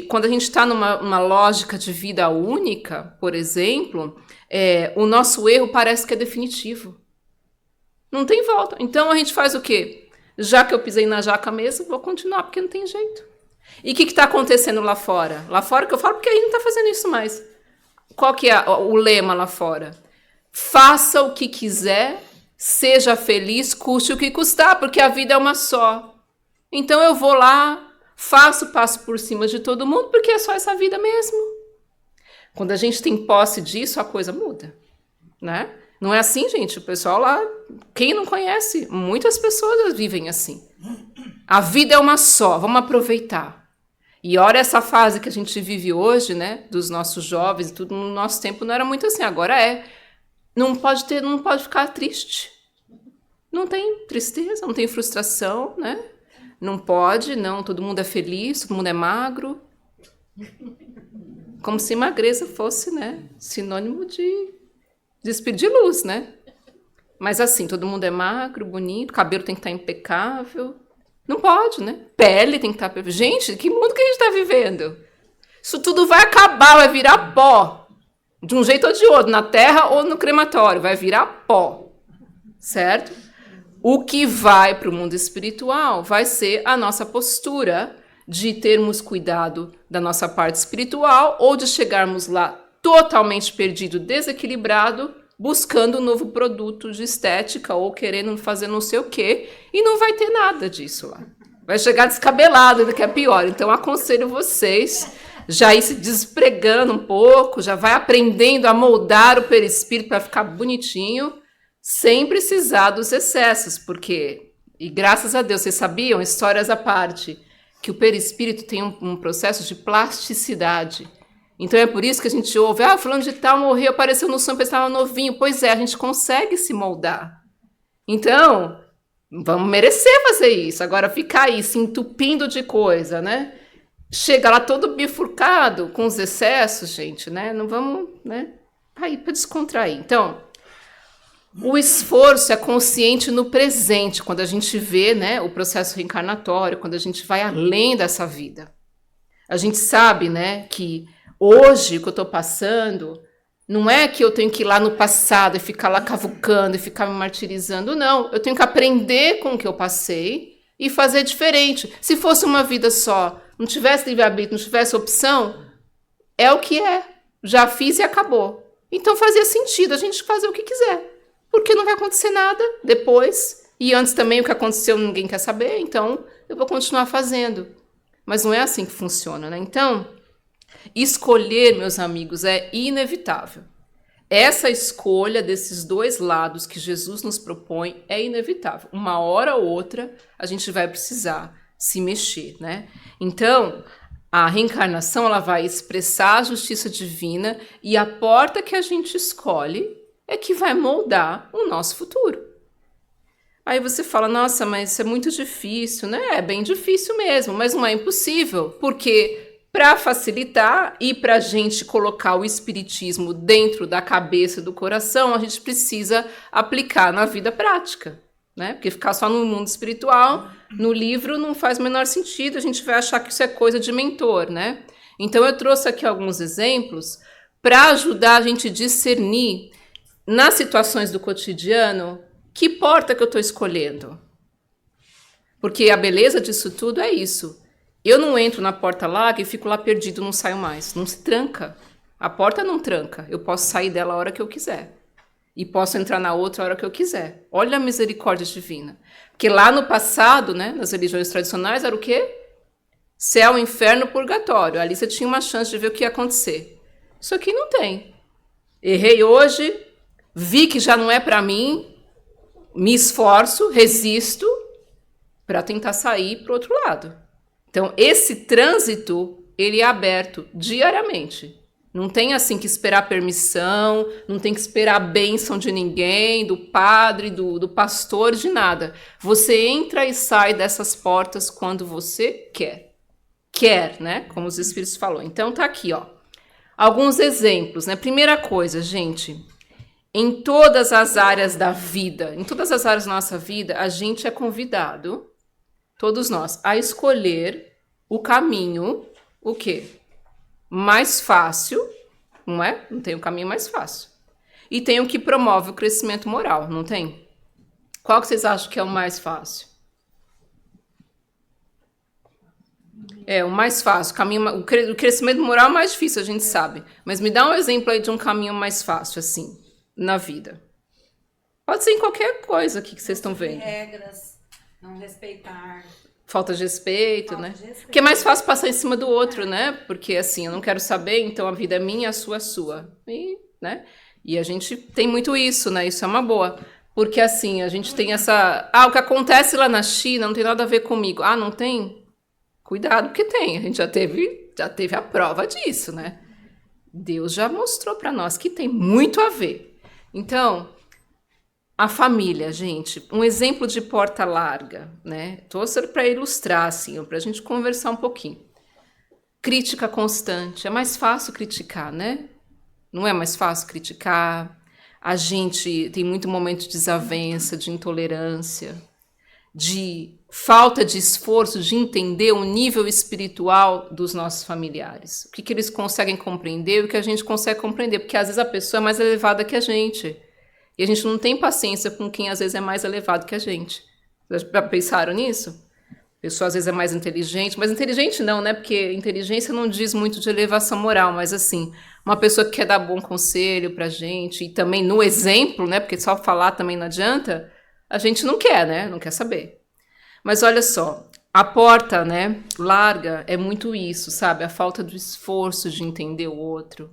Quando a gente está numa lógica de vida única, por exemplo, o nosso erro parece que é definitivo. Não tem volta. Então a gente faz o quê? Já que eu pisei na jaca mesmo, vou continuar, porque não tem jeito. E o que está acontecendo lá fora? Lá fora que eu falo, porque a gente não está fazendo isso mais. Qual que é o lema lá fora? Faça o que quiser, seja feliz, custe o que custar, porque a vida é uma só. Então eu vou lá, passo por cima de todo mundo, porque é só essa vida mesmo. Quando a gente tem posse disso, a coisa muda, né? Não é assim, gente? O pessoal lá, quem não conhece, muitas pessoas vivem assim. A vida é uma só, vamos aproveitar. E olha essa fase que a gente vive hoje, né? Dos nossos jovens e tudo, no nosso tempo não era muito assim, agora é. Não pode ficar triste. Não tem tristeza, não tem frustração, né? Não pode, não, todo mundo é feliz, todo mundo é magro. Como se magreza fosse, né? Sinônimo de espírito de luz, né? Mas assim, todo mundo é magro, bonito, cabelo tem que estar impecável. Não pode, né? Pele tem que estar perfeita. Gente, que mundo que a gente está vivendo? Isso tudo vai acabar, vai virar pó. De um jeito ou de outro, na terra ou no crematório, vai virar pó. Certo? O que vai para o mundo espiritual vai ser a nossa postura de termos cuidado da nossa parte espiritual ou de chegarmos lá totalmente perdido, desequilibrado, buscando um novo produto de estética ou querendo fazer não sei o quê, e não vai ter nada disso lá. Vai chegar descabelado, que é pior. Então, aconselho vocês já ir se despregando um pouco, já vai aprendendo a moldar o perispírito para ficar bonitinho, sem precisar dos excessos, porque, e graças a Deus, vocês sabiam, histórias à parte, que o perispírito tem um processo de plasticidade. Então é por isso que a gente ouve, fulano de tal morreu, apareceu no sonho, estava novinho. Pois é, a gente consegue se moldar. Então, vamos merecer fazer isso. Agora, ficar aí se entupindo de coisa, né? Chega lá todo bifurcado, com os excessos, gente, né? Não vamos, né? Aí, para descontrair. Então, o esforço é consciente no presente, quando a gente vê, né, o processo reencarnatório, quando a gente vai além dessa vida. A gente sabe, né, que hoje o que eu estou passando não é que eu tenho que ir lá no passado e ficar lá cavucando e ficar me martirizando, não. Eu tenho que aprender com o que eu passei e fazer diferente. Se fosse uma vida só, não tivesse livre-arbítrio, não tivesse opção, é o que é. Já fiz e acabou. Então fazia sentido a gente fazer o que quiser. Porque não vai acontecer nada depois. E antes também o que aconteceu ninguém quer saber, então eu vou continuar fazendo. Mas não é assim que funciona, né? Então, escolher, meus amigos, é inevitável. Essa escolha desses dois lados que Jesus nos propõe é inevitável. Uma hora ou outra a gente vai precisar se mexer, né? Então, a reencarnação ela vai expressar a justiça divina e a porta que a gente escolhe é que vai moldar o nosso futuro. Aí você fala, nossa, mas isso é muito difícil, né? É bem difícil mesmo, mas não é impossível, porque para facilitar e para a gente colocar o espiritismo dentro da cabeça do coração, a gente precisa aplicar na vida prática, né? Porque ficar só no mundo espiritual, no livro, não faz o menor sentido, a gente vai achar que isso é coisa de mentor, né? Então eu trouxe aqui alguns exemplos para ajudar a gente a discernir nas situações do cotidiano, que porta que eu estou escolhendo? Porque a beleza disso tudo é isso. Eu não entro na porta larga e fico lá perdido, não saio mais. Não se tranca. A porta não tranca. Eu posso sair dela a hora que eu quiser. E posso entrar na outra a hora que eu quiser. Olha a misericórdia divina. Porque lá no passado, né, nas religiões tradicionais, era o quê? Céu, inferno, purgatório. Ali você tinha uma chance de ver o que ia acontecer. Isso aqui não tem. Errei hoje, vi que já não é para mim, me esforço, resisto para tentar sair para o outro lado. Então, esse trânsito, ele é aberto diariamente. Não tem assim que esperar permissão, não tem que esperar a bênção de ninguém, do padre, do pastor, de nada. Você entra e sai dessas portas quando você quer. Quer, né? Como os Espíritos falou. Então, tá aqui, ó. Alguns exemplos, né? Primeira coisa, gente... Em todas as áreas da vida, em todas as áreas da nossa vida, a gente é convidado, todos nós, a escolher o caminho, o quê? Mais fácil, não é? Não tem o caminho mais fácil. E tem o que promove o crescimento moral, não tem? Qual que vocês acham que é o mais fácil? É, o mais fácil, o crescimento moral é mais difícil, a gente sabe. Mas me dá um exemplo aí de um caminho mais fácil, assim. Na vida. Pode ser em qualquer coisa aqui que vocês estão vendo. Regras, não respeitar. Falta de respeito, né? Porque é mais fácil passar em cima do outro, né? Porque assim, eu não quero saber, então a vida é minha, a sua é sua. E, né? E a gente tem muito isso, né? Isso é uma boa. Porque assim, a gente tem essa... o que acontece lá na China não tem nada a ver comigo. Não tem? Cuidado, porque tem. A gente já teve a prova disso, né? Deus já mostrou para nós que tem muito a ver. Então, a família, gente, um exemplo de porta larga, né? Tô só para ilustrar, assim, para a gente conversar um pouquinho. Crítica constante, é mais fácil criticar, né? Não é mais fácil criticar? A gente tem muito momento de desavença, de intolerância, de falta de esforço de entender o nível espiritual dos nossos familiares. O que eles conseguem compreender e o que a gente consegue compreender. Porque às vezes a pessoa é mais elevada que a gente. E a gente não tem paciência com quem às vezes é mais elevado que a gente. Já pensaram nisso? A pessoa às vezes é mais inteligente. Mas inteligente não, né? Porque inteligência não diz muito de elevação moral. Mas assim, uma pessoa que quer dar bom conselho pra gente. E também no exemplo, né? Porque só falar também não adianta. A gente não quer, né? Não quer saber. Mas olha só, A porta, né, larga é muito isso, sabe? A falta do esforço de entender o outro,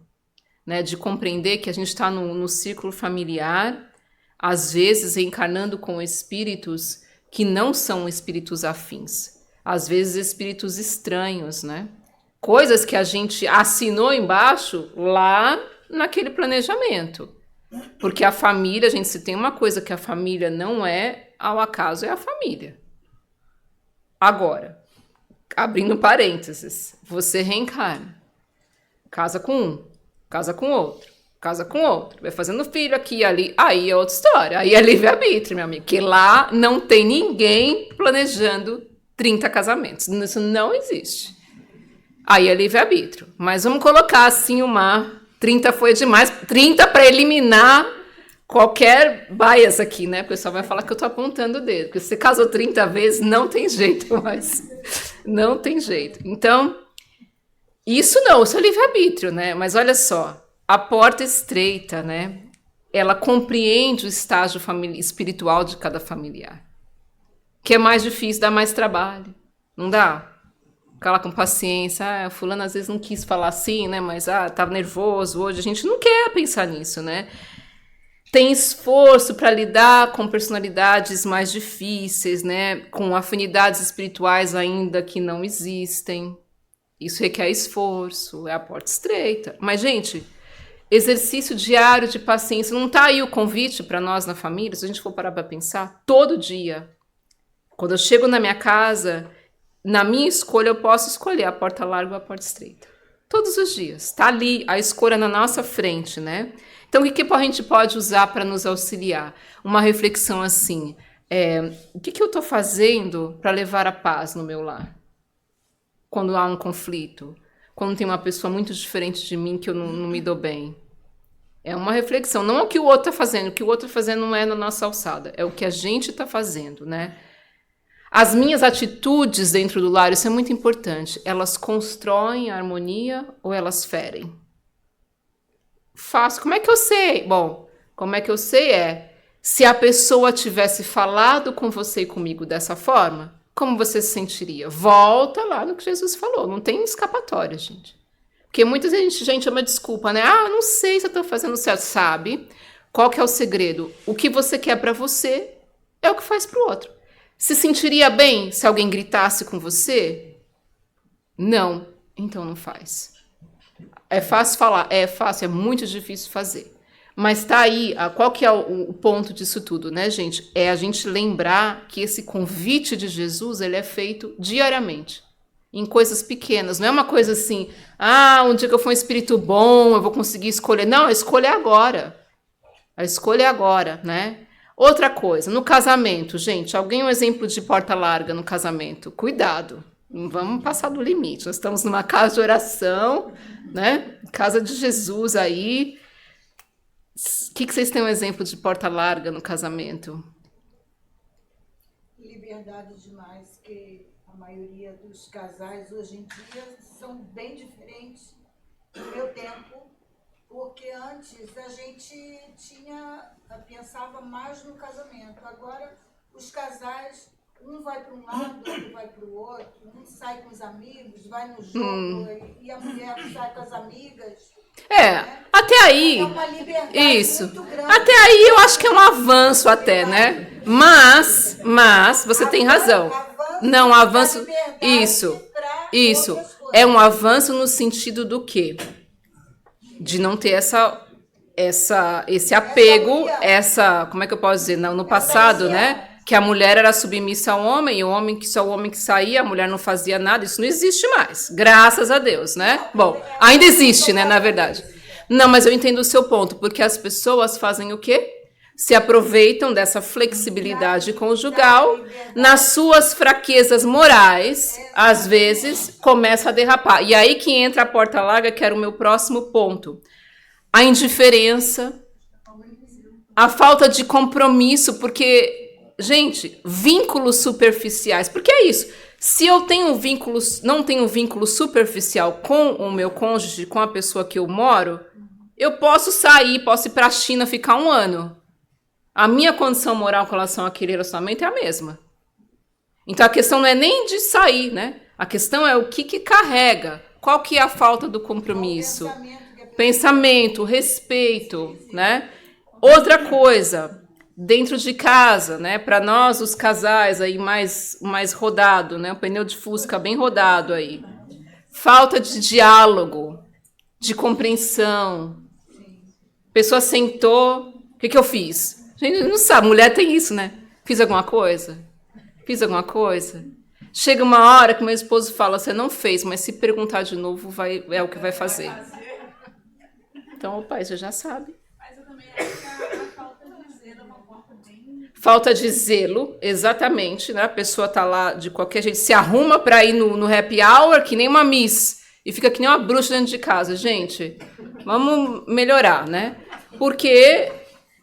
né? De compreender que a gente está no círculo familiar, às vezes reencarnando com espíritos que não são espíritos afins, às vezes espíritos estranhos, né? Coisas que a gente assinou embaixo lá naquele planejamento. Porque a família, gente, se tem uma coisa que a família não é, ao acaso é a família. Agora, abrindo parênteses, você reencarna, casa com um, casa com outro, casa com outro, vai fazendo filho aqui e ali, aí é outra história, aí é livre-arbítrio, meu amigo, que lá não tem ninguém planejando 30 casamentos, isso não existe. Aí é livre-arbítrio, mas vamos colocar assim 30 foi demais, 30 para eliminar qualquer bias aqui, né? O pessoal vai falar que eu tô apontando o dedo, porque se você casou 30 vezes, não tem jeito mais. Não tem jeito. Então, isso é livre-arbítrio, né? Mas olha só, a porta estreita, né? Ela compreende o estágio espiritual de cada familiar. Que é mais difícil, dá mais trabalho. Não dá? Ficar lá com paciência. Fulano às vezes não quis falar assim, né? Mas, tava nervoso hoje. A gente não quer pensar nisso, né? Tem esforço para lidar com personalidades mais difíceis, né? Com afinidades espirituais ainda que não existem. Isso requer esforço, é a porta estreita. Mas, gente, exercício diário de paciência. Não está aí o convite para nós na família? Se a gente for parar para pensar, todo dia. Quando eu chego na minha casa, na minha escolha, eu posso escolher a porta larga ou a porta estreita. Todos os dias. Está ali a escolha na nossa frente, né? Então, o que a gente pode usar para nos auxiliar? Uma reflexão assim, o que eu estou fazendo para levar a paz no meu lar? Quando há um conflito, quando tem uma pessoa muito diferente de mim que eu não me dou bem. É uma reflexão, não é o que o outro está fazendo, o que o outro está fazendo não é na nossa alçada, é o que a gente está fazendo, né? As minhas atitudes dentro do lar, isso é muito importante, elas constroem a harmonia ou elas ferem? Fácil. Como é que eu sei? Bom, como é que eu sei se a pessoa tivesse falado com você e comigo dessa forma, como você se sentiria? Volta lá no que Jesus falou, não tem escapatória, gente. Porque muita gente ama desculpa, né? Não sei se eu tô fazendo certo. Sabe? Qual que é o segredo? O que você quer pra você é o que faz pro outro. Se sentiria bem se alguém gritasse com você? Não. Então não faz. É fácil falar, é fácil, é muito difícil fazer. Mas tá aí, qual que é o ponto disso tudo, né, gente? É a gente lembrar que esse convite de Jesus, ele é feito diariamente, em coisas pequenas. Não é uma coisa assim, um dia que eu for um espírito bom, eu vou conseguir escolher. Não, a escolha é agora. A escolha é agora, né? Outra coisa, no casamento, gente, alguém um exemplo de porta larga no casamento? Cuidado. Não vamos passar do limite. Nós estamos numa casa de oração, né? Casa de Jesus aí. O que vocês têm um exemplo de porta larga no casamento? Liberdade demais, que a maioria dos casais hoje em dia são bem diferentes do meu tempo, porque antes a gente pensava mais no casamento. Agora os casais, um vai para um lado, outro vai para o outro, um sai com os amigos, vai no jogo e a mulher sai com as amigas. Até aí, é uma liberdade isso, muito grande. até aí eu acho que é um avanço até, né? Mas você tem razão. Não, avanço, isso, é um avanço no sentido do quê? De não ter esse apego, como é que eu posso dizer? No passado, né? Que a mulher era submissa ao homem, e o homem que só o homem que saía, a mulher não fazia nada, isso não existe mais, graças a Deus, né? Bom, ainda existe, né, na verdade. Não, mas eu entendo o seu ponto, porque as pessoas fazem o quê? Se aproveitam dessa flexibilidade conjugal, nas suas fraquezas morais, às vezes, começa a derrapar. E aí que entra a porta larga, que era o meu próximo ponto. A indiferença, a falta de compromisso, porque... Gente, vínculos superficiais, porque é isso. Se eu não tenho vínculo superficial com o meu cônjuge, com a pessoa que eu moro, eu posso sair, posso ir para a China ficar 1 ano. A minha condição moral com relação àquele relacionamento é a mesma. Então, a questão não é nem de sair, né? A questão é o que carrega. Qual que é a falta do compromisso? Pensamento, respeito, né? Outra coisa, dentro de casa, né? Para nós, os casais aí mais rodado, né? O pneu de Fusca bem rodado aí. Falta de diálogo, de compreensão. A pessoa sentou, o que eu fiz? A gente não sabe, mulher tem isso, né? Fiz alguma coisa? Chega uma hora que meu esposo fala, você não fez, mas se perguntar de novo, é o que vai fazer. Então, opa, você já sabe. Mas eu também acho que a falta de zelo é uma porta bem... Falta de zelo, exatamente, né? A pessoa tá lá de qualquer jeito, se arruma para ir no happy hour, que nem uma miss, e fica que nem uma bruxa dentro de casa. Gente, vamos melhorar, né? Porque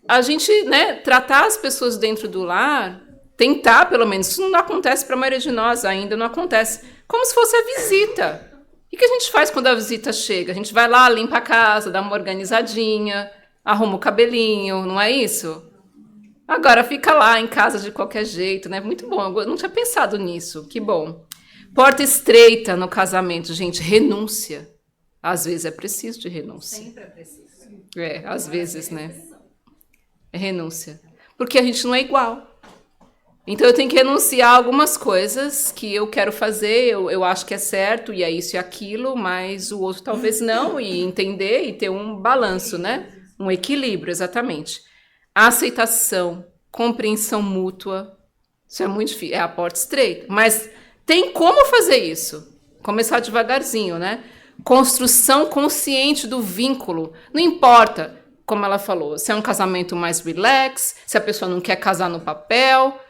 a gente, né, tratar as pessoas dentro do lar, tentar, pelo menos, isso não acontece para a maioria de nós ainda, não acontece, como se fosse a visita. O que a gente faz quando a visita chega? A gente vai lá, limpa a casa, dá uma organizadinha, arruma o cabelinho, não é isso? Agora fica lá em casa de qualquer jeito, né? Muito bom, eu não tinha pensado nisso, que bom. Porta estreita no casamento, gente, renúncia. Às vezes é preciso de renúncia. Sempre é preciso. Às vezes, né? É renúncia. Porque a gente não é igual. Então, eu tenho que renunciar a algumas coisas que eu quero fazer, eu acho que é certo, e é isso e aquilo, mas o outro talvez não, e entender e ter um balanço, né? Um equilíbrio, exatamente. Aceitação, compreensão mútua, isso é muito difícil, é a porta estreita. Mas tem como fazer isso? Começar devagarzinho, né? Construção consciente do vínculo. Não importa, como ela falou, se é um casamento mais relax, se a pessoa não quer casar no papel...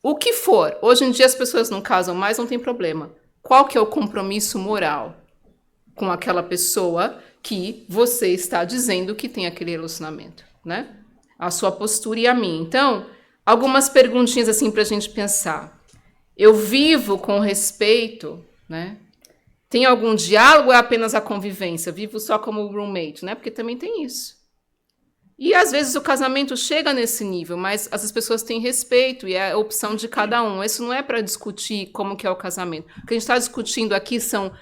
O que for, hoje em dia as pessoas não casam mais, não tem problema. Qual que é o compromisso moral com aquela pessoa que você está dizendo que tem aquele relacionamento, né? A sua postura e a minha. Então, algumas perguntinhas assim para a gente pensar. Eu vivo com respeito, né? Tem algum diálogo ou é apenas a convivência? Vivo só como roommate, né? Porque também tem isso. E, às vezes, o casamento chega nesse nível, mas as pessoas têm respeito e é a opção de cada um. Isso não é para discutir como que é o casamento. O que a gente está discutindo aqui são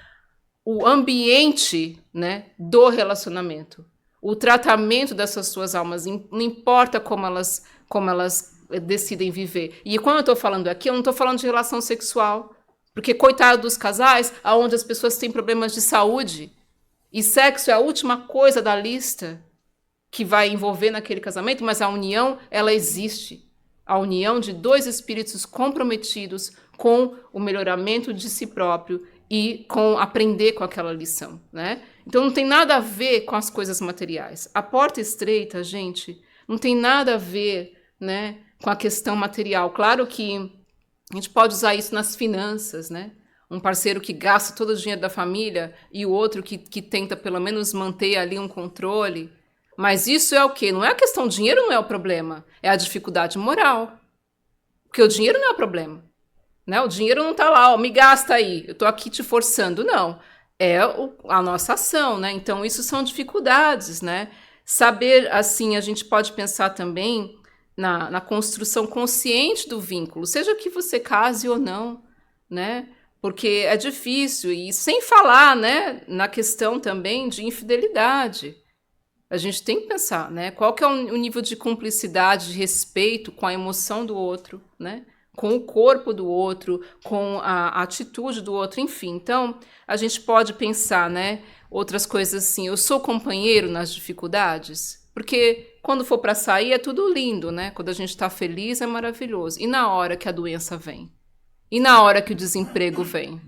o ambiente, né, do relacionamento. O tratamento dessas suas almas. Não importa como elas decidem viver. E quando eu estou falando aqui, eu não estou falando de relação sexual. Porque, coitado dos casais, onde as pessoas têm problemas de saúde. E sexo é a última coisa da lista que vai envolver naquele casamento, mas a união, ela existe. A união de dois espíritos comprometidos com o melhoramento de si próprio e com aprender com aquela lição, né? Então, não tem nada a ver com as coisas materiais. A porta estreita, gente, não tem nada a ver, né, com a questão material. Claro que a gente pode usar isso nas finanças, né? Um parceiro que gasta todo o dinheiro da família e o outro que tenta, pelo menos, manter ali um controle. Mas isso é o quê? Não é a questão, dinheiro não é o problema, é a dificuldade moral. Porque o dinheiro não é o problema. Né? O dinheiro não está lá, me gasta aí, eu estou aqui te forçando. Não, é a nossa ação, né? Então, isso são dificuldades, né? Saber, assim, a gente pode pensar também na construção consciente do vínculo, seja que você case ou não, né? Porque é difícil, e sem falar, né, na questão também de infidelidade. A gente tem que pensar, né? Qual que é o nível de cumplicidade, de respeito com a emoção do outro, né? Com o corpo do outro, com a atitude do outro, enfim. Então, a gente pode pensar, né? Outras coisas assim, eu sou companheiro nas dificuldades? Porque quando for para sair é tudo lindo, né? Quando a gente está feliz é maravilhoso. E na hora que a doença vem? E na hora que o desemprego vem?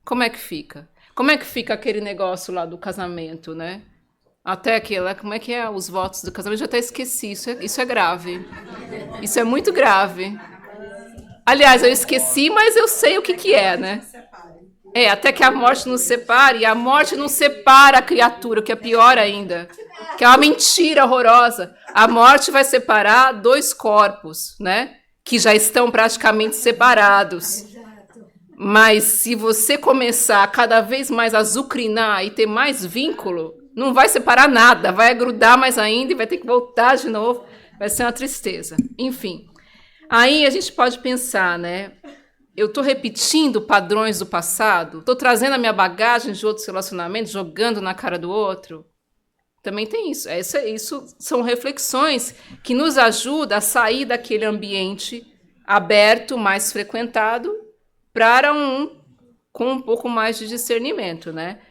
Como é que fica? Como é que fica aquele negócio lá do casamento, né? Até aquilo, como é que é os votos do casamento? Eu já até esqueci, isso é grave. Isso é muito grave. Aliás, eu esqueci, mas eu sei o que é, né? Até que a morte nos separe, e a morte não separa a criatura, o que é pior ainda, que é uma mentira horrorosa. A morte vai separar dois corpos, né? Que já estão praticamente separados. Mas se você começar cada vez mais a azucrinar e ter mais vínculo, não vai separar nada, vai grudar mais ainda e vai ter que voltar de novo. Vai ser uma tristeza. Enfim, aí a gente pode pensar, né? Eu estou repetindo padrões do passado? Estou trazendo a minha bagagem de outros relacionamentos, jogando na cara do outro? Também tem isso. Isso são reflexões que nos ajudam a sair daquele ambiente aberto, mais frequentado, para com um pouco mais de discernimento, né?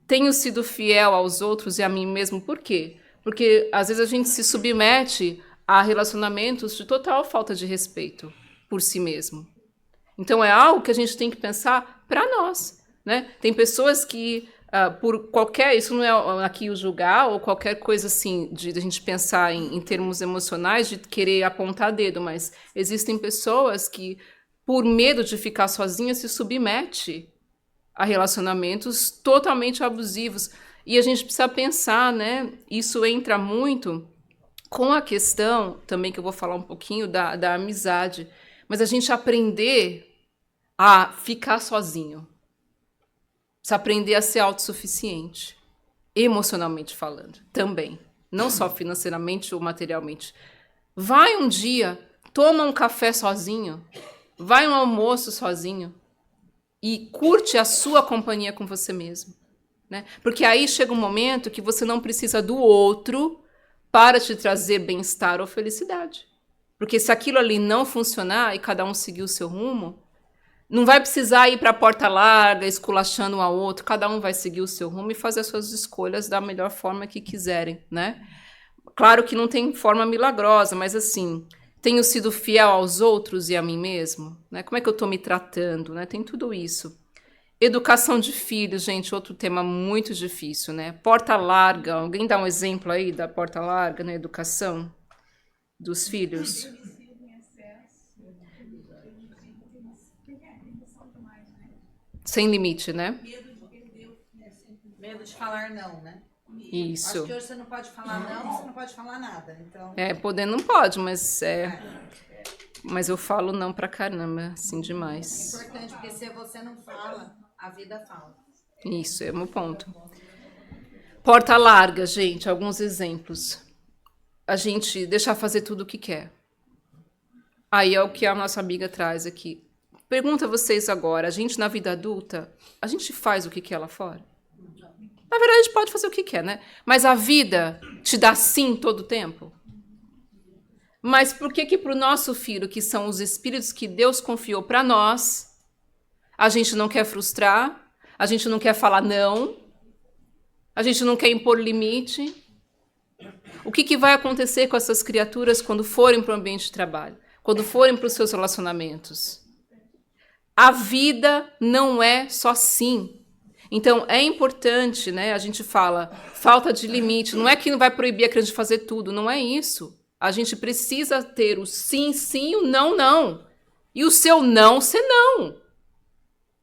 Tenho sido fiel aos outros e a mim mesmo, por quê? Porque às vezes a gente se submete a relacionamentos de total falta de respeito por si mesmo. Então é algo que a gente tem que pensar para nós, né? Tem pessoas que, por qualquer... Isso não é aqui o julgar ou qualquer coisa assim, de a gente pensar em termos emocionais, de querer apontar dedo, mas existem pessoas que, por medo de ficar sozinha, se submete a relacionamentos totalmente abusivos. E a gente precisa pensar, né? Isso entra muito com a questão, também que eu vou falar um pouquinho, da amizade. Mas a gente aprender a ficar sozinho. Precisa aprender a ser autossuficiente. Emocionalmente falando, também. Não só financeiramente ou materialmente. Vai um dia, toma um café sozinho. Vai um almoço sozinho. E curte a sua companhia com você mesmo. Né? Porque aí chega um momento que você não precisa do outro para te trazer bem-estar ou felicidade. Porque se aquilo ali não funcionar e cada um seguir o seu rumo, não vai precisar ir para a porta larga, esculachando um ao outro. Cada um vai seguir o seu rumo e fazer as suas escolhas da melhor forma que quiserem, né? Claro que não tem forma milagrosa, mas assim, tenho sido fiel aos outros e a mim mesmo? Né? Como é que eu estou me tratando? Né? Tem tudo isso. Educação de filhos, gente, outro tema muito difícil, né? Porta larga. Alguém dá um exemplo aí da porta larga na educação dos filhos? Sem limite, né? Medo de falar não, né? Isso. Acho que hoje você não pode falar não, você não pode falar nada. Então... Poder não pode, mas mas eu falo não pra caramba, assim, demais. É importante, porque se você não fala, a vida fala. Isso, é o meu ponto. Porta larga, gente, alguns exemplos. A gente deixar fazer tudo o que quer. Aí é o que a nossa amiga traz aqui. Pergunta a vocês agora, a gente na vida adulta, a gente faz o que quer lá fora? Na verdade, a gente pode fazer o que quer, né? Mas a vida te dá sim todo o tempo? Mas por que para o nosso filho, que são os espíritos que Deus confiou para nós, a gente não quer frustrar, a gente não quer falar não, a gente não quer impor limite? O que vai acontecer com essas criaturas quando forem para o ambiente de trabalho? Quando forem para os seus relacionamentos? A vida não é só sim. Então, é importante, né? A gente fala, falta de limite. Não é que não vai proibir a criança de fazer tudo, não é isso. A gente precisa ter o sim, sim, e o não, não. E o seu não, ser não.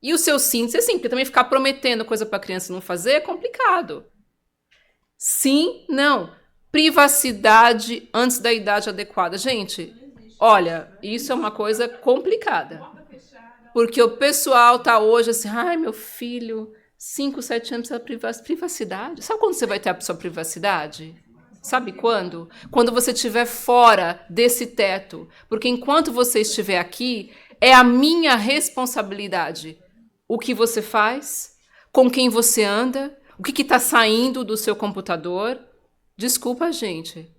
E o seu sim, ser sim. Porque também ficar prometendo coisa para a criança não fazer é complicado. Sim, não. Privacidade antes da idade adequada. Gente, olha, isso é uma coisa complicada. Porque o pessoal tá hoje assim, ai, meu filho, 5, 7 anos precisa de privacidade. Sabe quando você vai ter a sua privacidade? Sabe quando? Quando você estiver fora desse teto. Porque enquanto você estiver aqui, é a minha responsabilidade. O que você faz, com quem você anda, o que está saindo do seu computador. Desculpa, gente.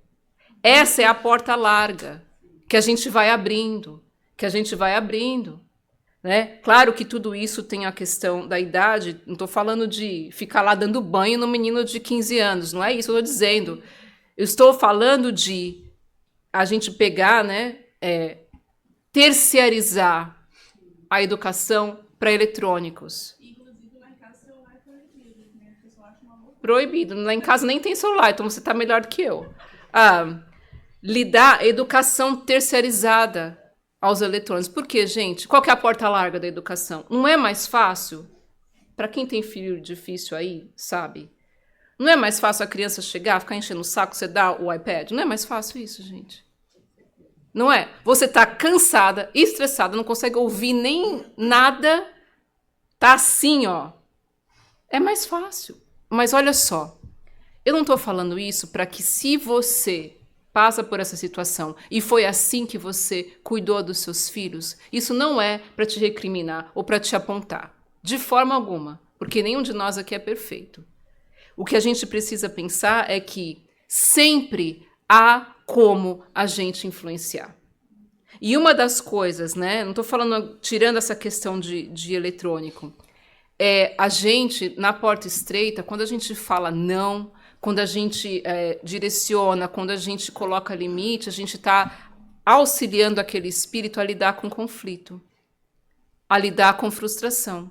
Essa é a porta larga que a gente vai abrindo, Né? Claro que tudo isso tem a questão da idade, não estou falando de ficar lá dando banho no menino de 15 anos, não é isso que eu estou dizendo. Eu estou falando de a gente pegar, né, terciarizar a educação para eletrônicos. Inclusive, lá em casa, celular é proibido, né? O pessoal acha uma loucura. Proibido. Lá em casa nem tem celular, então você está melhor do que eu. Lidar educação terciarizada aos eletrônicos. Por quê, gente? Qual que é a porta larga da educação? Não é mais fácil? Para quem tem filho difícil aí, sabe? Não é mais fácil a criança chegar, ficar enchendo o saco, você dá o iPad? Não é mais fácil isso, gente. Não é? Você tá cansada, estressada, não consegue ouvir nem nada, tá assim, ó. É mais fácil. Mas olha só, eu não tô falando isso para que se você passa por essa situação e foi assim que você cuidou dos seus filhos, isso não é para te recriminar ou para te apontar, de forma alguma, porque nenhum de nós aqui é perfeito. O que a gente precisa pensar é que sempre há como a gente influenciar. E uma das coisas, né, não estou falando, tirando essa questão de eletrônico, a gente, na porta estreita, quando a gente fala não, quando a gente direciona, quando a gente coloca limite, a gente está auxiliando aquele espírito a lidar com conflito, a lidar com frustração.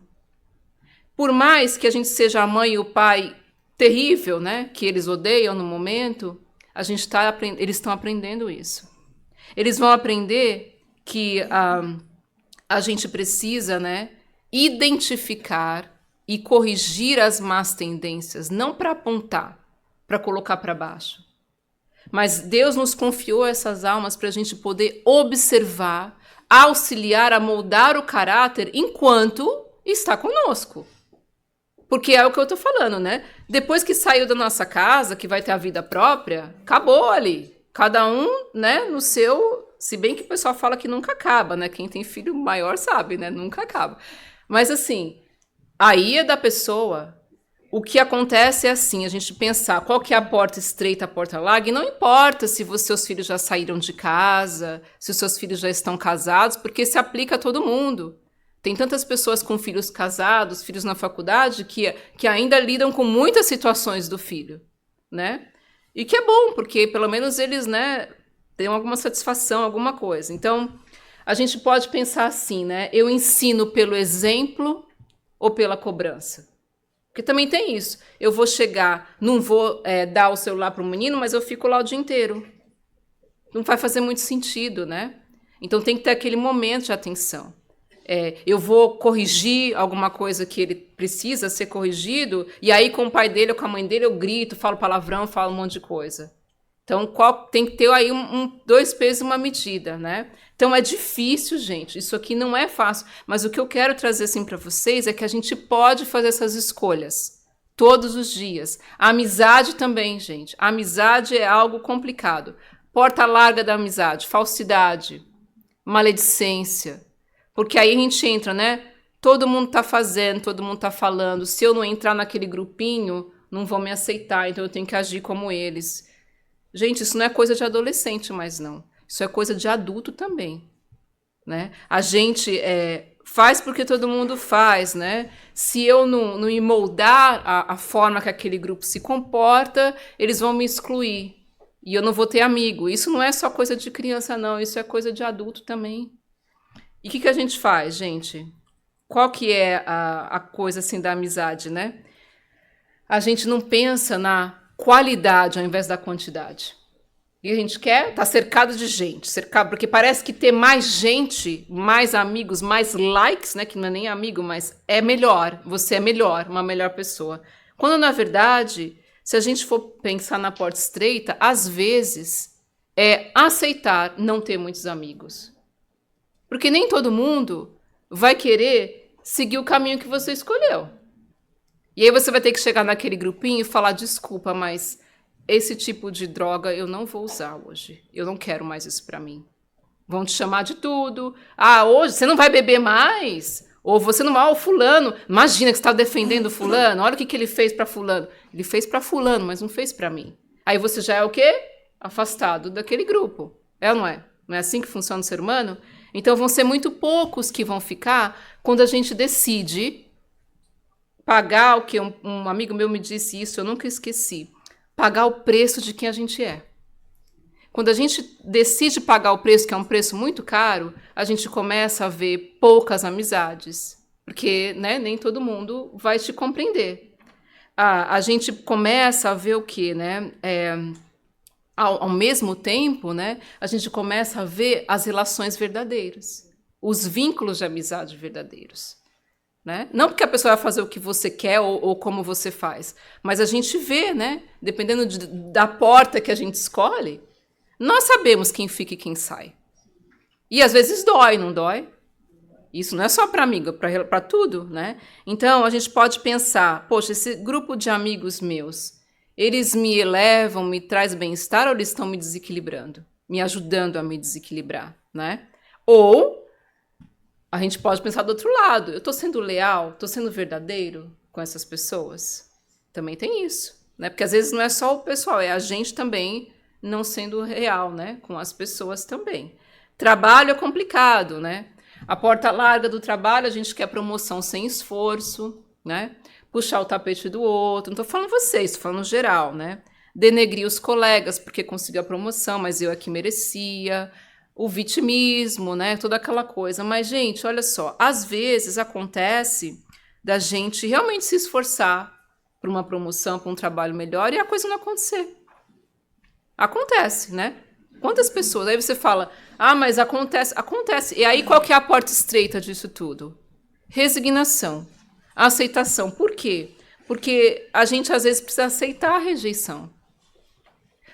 Por mais que a gente seja a mãe e o pai terrível, né, que eles odeiam no momento, eles estão aprendendo isso. Eles vão aprender que a gente precisa, né, identificar e corrigir as más tendências, não para apontar, para colocar para baixo. Mas Deus nos confiou essas almas para a gente poder observar, auxiliar a moldar o caráter enquanto está conosco. Porque é o que eu estou falando, né? Depois que saiu da nossa casa, que vai ter a vida própria, acabou ali. Cada um, né, no seu... Se bem que o pessoal fala que nunca acaba, né? Quem tem filho maior sabe, né? Nunca acaba. Mas assim, aí é da pessoa. O que acontece é assim, a gente pensar qual que é a porta estreita, a porta larga, e não importa se os seus filhos já saíram de casa, se os seus filhos já estão casados, porque se aplica a todo mundo. Tem tantas pessoas com filhos casados, filhos na faculdade, que ainda lidam com muitas situações do filho, né? E que é bom, porque pelo menos eles, né, têm alguma satisfação, alguma coisa. Então, a gente pode pensar assim, né? Eu ensino pelo exemplo ou pela cobrança? Porque também tem isso. Eu vou chegar, não vou dar o celular para o menino, mas eu fico lá o dia inteiro. Não vai fazer muito sentido, né? Então tem que ter aquele momento de atenção. Eu vou corrigir alguma coisa que ele precisa ser corrigido, e aí com o pai dele ou com a mãe dele eu grito, falo palavrão, falo um monte de coisa. Então tem que ter aí dois pesos e uma medida, né? Então é difícil, gente, isso aqui não é fácil, mas o que eu quero trazer assim para vocês é que a gente pode fazer essas escolhas todos os dias. A amizade também, gente. A amizade é algo complicado. Porta larga da amizade, falsidade, maledicência. Porque aí a gente entra, né? Todo mundo está fazendo, todo mundo está falando. Se eu não entrar naquele grupinho, não vão me aceitar, então eu tenho que agir como eles. Gente, isso não é coisa de adolescente mais, não. Isso é coisa de adulto também, né? A gente faz porque todo mundo faz, né? Se eu não me moldar a forma que aquele grupo se comporta, eles vão me excluir. E eu não vou ter amigo. Isso não é só coisa de criança, não. Isso é coisa de adulto também. E o que a gente faz, gente? Qual que é a coisa assim da amizade, né? A gente não pensa na qualidade ao invés da quantidade. E a gente quer estar cercado de gente, porque parece que ter mais gente, mais amigos, mais likes, né, que não é nem amigo, mas é melhor, você é melhor, uma melhor pessoa. Quando, na verdade, se a gente for pensar na porta estreita, às vezes é aceitar não ter muitos amigos. Porque nem todo mundo vai querer seguir o caminho que você escolheu. E aí você vai ter que chegar naquele grupinho e falar, desculpa, mas esse tipo de droga eu não vou usar hoje. Eu não quero mais isso pra mim. Vão te chamar de tudo. Ah, hoje você não vai beber mais? Ou você não vai, fulano. Imagina que você está defendendo fulano. Olha o que ele fez pra fulano. Ele fez pra fulano, mas não fez pra mim. Aí você já é o quê? Afastado daquele grupo. É ou não é? Não é assim que funciona o ser humano? Então vão ser muito poucos que vão ficar quando a gente decide pagar o que um amigo meu me disse isso, eu nunca esqueci. Pagar o preço de quem a gente é. Quando a gente decide pagar o preço, que é um preço muito caro, a gente começa a ver poucas amizades. Porque, né, nem todo mundo vai te compreender. A gente começa a ver o quê, né? Ao mesmo tempo, né, a gente começa a ver as relações verdadeiras. Os vínculos de amizade verdadeiros. Né? Não porque a pessoa vai fazer o que você quer ou como você faz, mas a gente vê, né? Dependendo da porta que a gente escolhe, nós sabemos quem fica e quem sai. E às vezes dói, não dói? Isso não é só para amigo, é para tudo, né? Então a gente pode pensar, poxa, esse grupo de amigos meus, Eles me elevam, me traz bem-estar ou eles estão me desequilibrando? Me ajudando a me desequilibrar, né? Ou a gente pode pensar do outro lado. Eu estou sendo leal? Estou sendo verdadeiro com essas pessoas? Também tem isso, né? Porque às vezes não é só o pessoal, é a gente também não sendo real, né? Com as pessoas também. Trabalho é complicado, né? A porta larga do trabalho, a gente quer promoção sem esforço, né? Puxar o tapete do outro. Não estou falando vocês, estou falando geral, né? Denegrir os colegas porque conseguiu a promoção, mas eu é que merecia. O vitimismo, né? Toda aquela coisa. Mas, gente, olha só. Às vezes acontece da gente realmente se esforçar por uma promoção, por um trabalho melhor e a coisa não acontecer. Acontece, né? Quantas pessoas? Aí você fala, mas acontece. Acontece. E aí qual que é a porta estreita disso tudo? Resignação. Aceitação. Por quê? Porque a gente às vezes precisa aceitar a rejeição.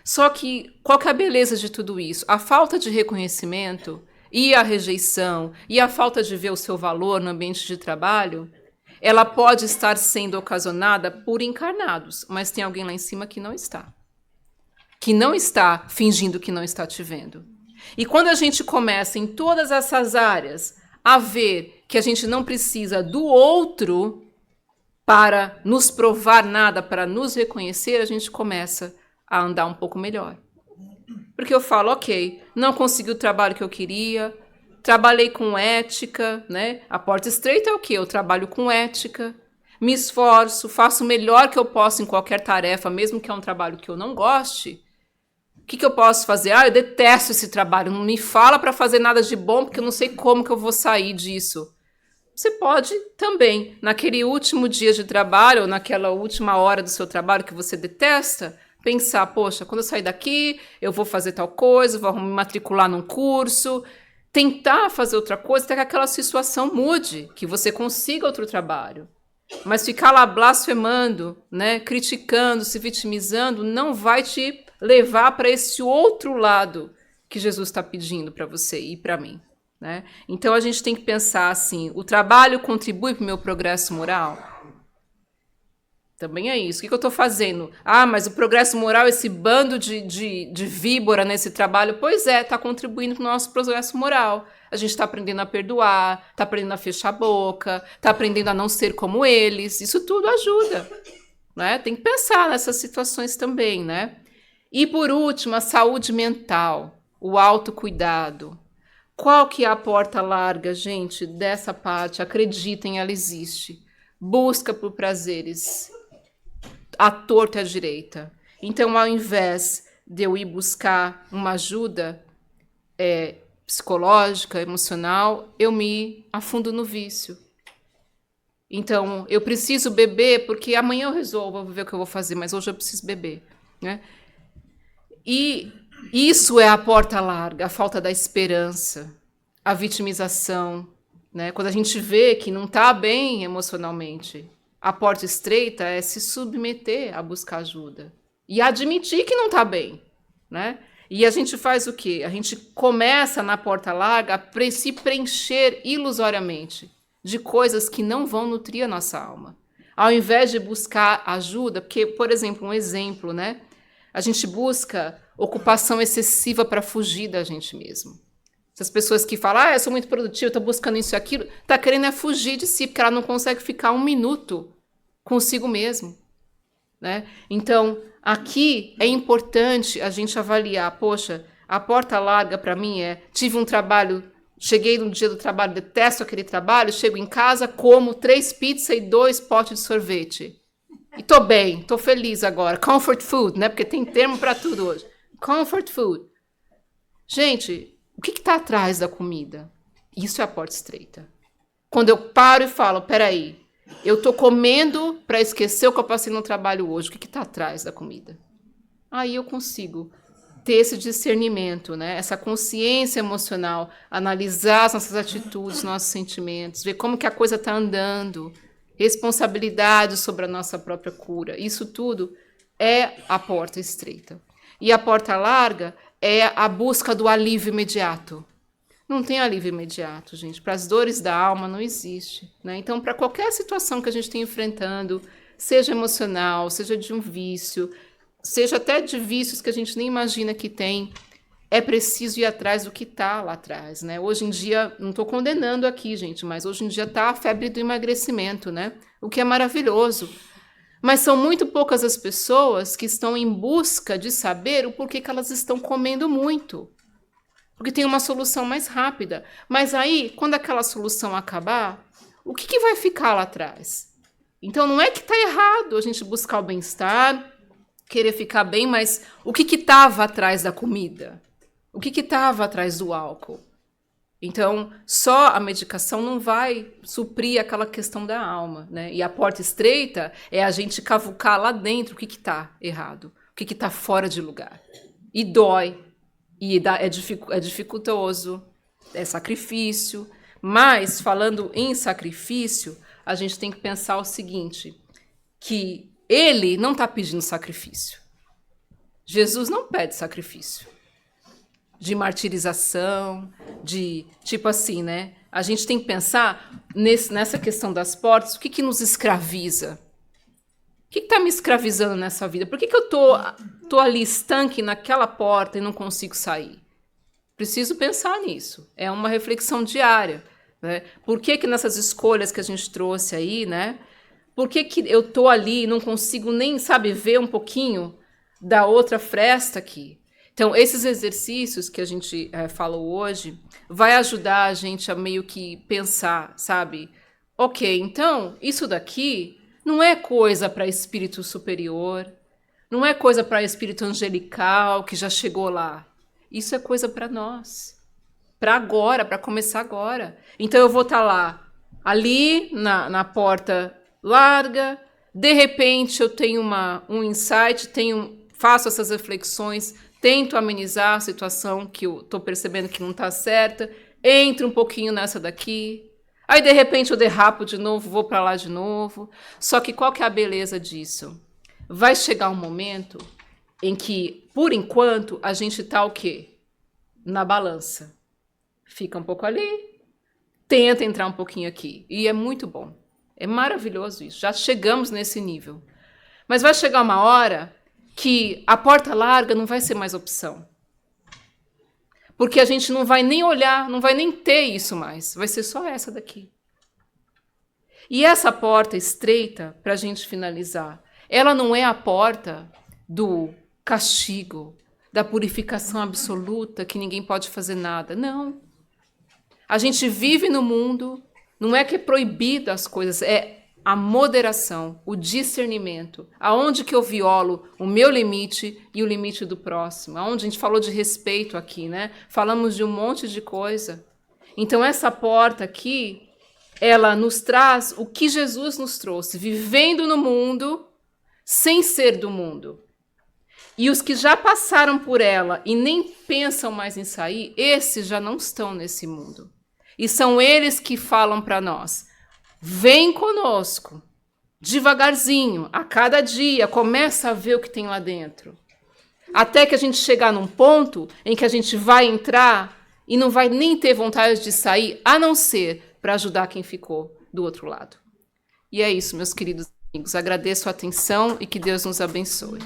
Só que qual que é a beleza de tudo isso? A falta de reconhecimento e a rejeição e a falta de ver o seu valor no ambiente de trabalho, ela pode estar sendo ocasionada por encarnados, mas tem alguém lá em cima que não está. Que não está fingindo que não está te vendo. E quando a gente começa em todas essas áreas a ver que a gente não precisa do outro para nos provar nada, para nos reconhecer, a gente começa a andar um pouco melhor. Porque eu falo, ok, não consegui o trabalho que eu queria, trabalhei com ética, né? A porta estreita é o quê? Eu trabalho com ética, me esforço, faço o melhor que eu posso em qualquer tarefa, mesmo que é um trabalho que eu não goste. O que eu posso fazer? Eu detesto esse trabalho, não me fala para fazer nada de bom, porque eu não sei como que eu vou sair disso. Você pode também, naquele último dia de trabalho, ou naquela última hora do seu trabalho que você detesta, pensar, poxa, quando eu sair daqui, eu vou fazer tal coisa, vou me matricular num curso, tentar fazer outra coisa, até que aquela situação mude, que você consiga outro trabalho. Mas ficar lá blasfemando, né, criticando, se vitimizando, não vai te levar para esse outro lado que Jesus está pedindo para você e para mim, né? Então a gente tem que pensar assim, o trabalho contribui para o meu progresso moral? Também é isso. O que eu estou fazendo? Mas o progresso moral, esse bando de víbora nesse trabalho, pois é, está contribuindo para o nosso progresso moral. A gente está aprendendo a perdoar, está aprendendo a fechar a boca, está aprendendo a não ser como eles. Isso tudo ajuda, né? Tem que pensar nessas situações também, né? E por último, a saúde mental, o autocuidado. Qual que é a porta larga, gente, dessa parte? Acreditem, ela existe. Busca por prazeres à torta e à direita. Então, ao invés de eu ir buscar uma ajuda psicológica, emocional, eu me afundo no vício. Então, eu preciso beber porque amanhã eu resolvo, vou ver o que eu vou fazer, mas hoje eu preciso beber, né? E isso é a porta larga, a falta da esperança, a vitimização, né? Quando a gente vê que não está bem emocionalmente, a porta estreita é se submeter a buscar ajuda e admitir que não está bem, né? E a gente faz o quê? A gente começa na porta larga a se preencher ilusoriamente de coisas que não vão nutrir a nossa alma. Ao invés de buscar ajuda, porque, por exemplo, um exemplo, né? A gente busca ocupação excessiva para fugir da gente mesmo. Essas pessoas que falam, eu sou muito produtiva, estou buscando isso e aquilo, está querendo fugir de si, porque ela não consegue ficar um minuto consigo mesmo, né? Então, aqui é importante a gente avaliar, poxa, a porta larga para mim tive um trabalho, cheguei no dia do trabalho, detesto aquele trabalho, chego em casa, como 3 pizzas e 2 potes de sorvete. E tô bem, tô feliz agora. Comfort food, né? Porque tem termo para tudo hoje. Comfort food. Gente, o que está atrás da comida? Isso é a porta estreita. Quando eu paro e falo, peraí, eu tô comendo para esquecer o que eu passei no trabalho hoje. O que está atrás da comida? Aí eu consigo ter esse discernimento, né? Essa consciência emocional, analisar as nossas atitudes, nossos sentimentos, ver como que a coisa está andando, responsabilidade sobre a nossa própria cura. Isso tudo é a porta estreita. E a porta larga é a busca do alívio imediato. Não tem alívio imediato, gente. Para as dores da alma não existe, né? Então, para qualquer situação que a gente esteja enfrentando, seja emocional, seja de um vício, seja até de vícios que a gente nem imagina que tem, é preciso ir atrás do que está lá atrás, né? Hoje em dia, não estou condenando aqui, gente, mas hoje em dia está a febre do emagrecimento, né? O que é maravilhoso. Mas são muito poucas as pessoas que estão em busca de saber o porquê que elas estão comendo muito. Porque tem uma solução mais rápida. Mas aí, quando aquela solução acabar, o que vai ficar lá atrás? Então, não é que está errado a gente buscar o bem-estar, querer ficar bem, mas o que estava atrás da comida? O que estava atrás do álcool? Então, só a medicação não vai suprir aquela questão da alma, né? E a porta estreita é a gente cavucar lá dentro o que está errado, o que está fora de lugar. E dói, e é dificultoso, é sacrifício. Mas, falando em sacrifício, a gente tem que pensar o seguinte, que ele não está pedindo sacrifício. Jesus não pede sacrifício. De martirização, de tipo assim, né? A gente tem que pensar nessa questão das portas, o que nos escraviza? O que está me escravizando nessa vida? Por que eu tô ali estanque naquela porta e não consigo sair? Preciso pensar nisso. É uma reflexão diária, né? Por que nessas escolhas que a gente trouxe aí, né? Por que eu tô ali e não consigo nem, sabe, ver um pouquinho da outra fresta aqui? Então, esses exercícios que a gente falou hoje vai ajudar a gente a meio que pensar, sabe? Ok, então, isso daqui não é coisa para espírito superior, não é coisa para espírito angelical que já chegou lá. Isso é coisa para nós, para agora, para começar agora. Então, eu vou estar lá, ali na porta larga, de repente eu tenho um insight, faço essas reflexões, tento amenizar a situação que eu estou percebendo que não está certa, entro um pouquinho nessa daqui, aí de repente eu derrapo de novo, vou para lá de novo. Só que qual que é a beleza disso? Vai chegar um momento em que, por enquanto, a gente está o quê? Na balança. Fica um pouco ali, tenta entrar um pouquinho aqui. E é muito bom. É maravilhoso isso. Já chegamos nesse nível. Mas vai chegar uma hora que a porta larga não vai ser mais opção. Porque a gente não vai nem olhar, não vai nem ter isso mais. Vai ser só essa daqui. E essa porta estreita, para a gente finalizar, ela não é a porta do castigo, da purificação absoluta, que ninguém pode fazer nada. Não. A gente vive no mundo, não é que é proibido as coisas, é a moderação, o discernimento, aonde que eu violo o meu limite e o limite do próximo, aonde a gente falou de respeito aqui, né? Falamos de um monte de coisa. Então essa porta aqui, ela nos traz o que Jesus nos trouxe, vivendo no mundo sem ser do mundo. E os que já passaram por ela e nem pensam mais em sair, esses já não estão nesse mundo. E são eles que falam para nós: vem conosco, devagarzinho, a cada dia, começa a ver o que tem lá dentro. Até que a gente chegar num ponto em que a gente vai entrar e não vai nem ter vontade de sair, a não ser para ajudar quem ficou do outro lado. E é isso, meus queridos amigos. Agradeço a atenção e que Deus nos abençoe.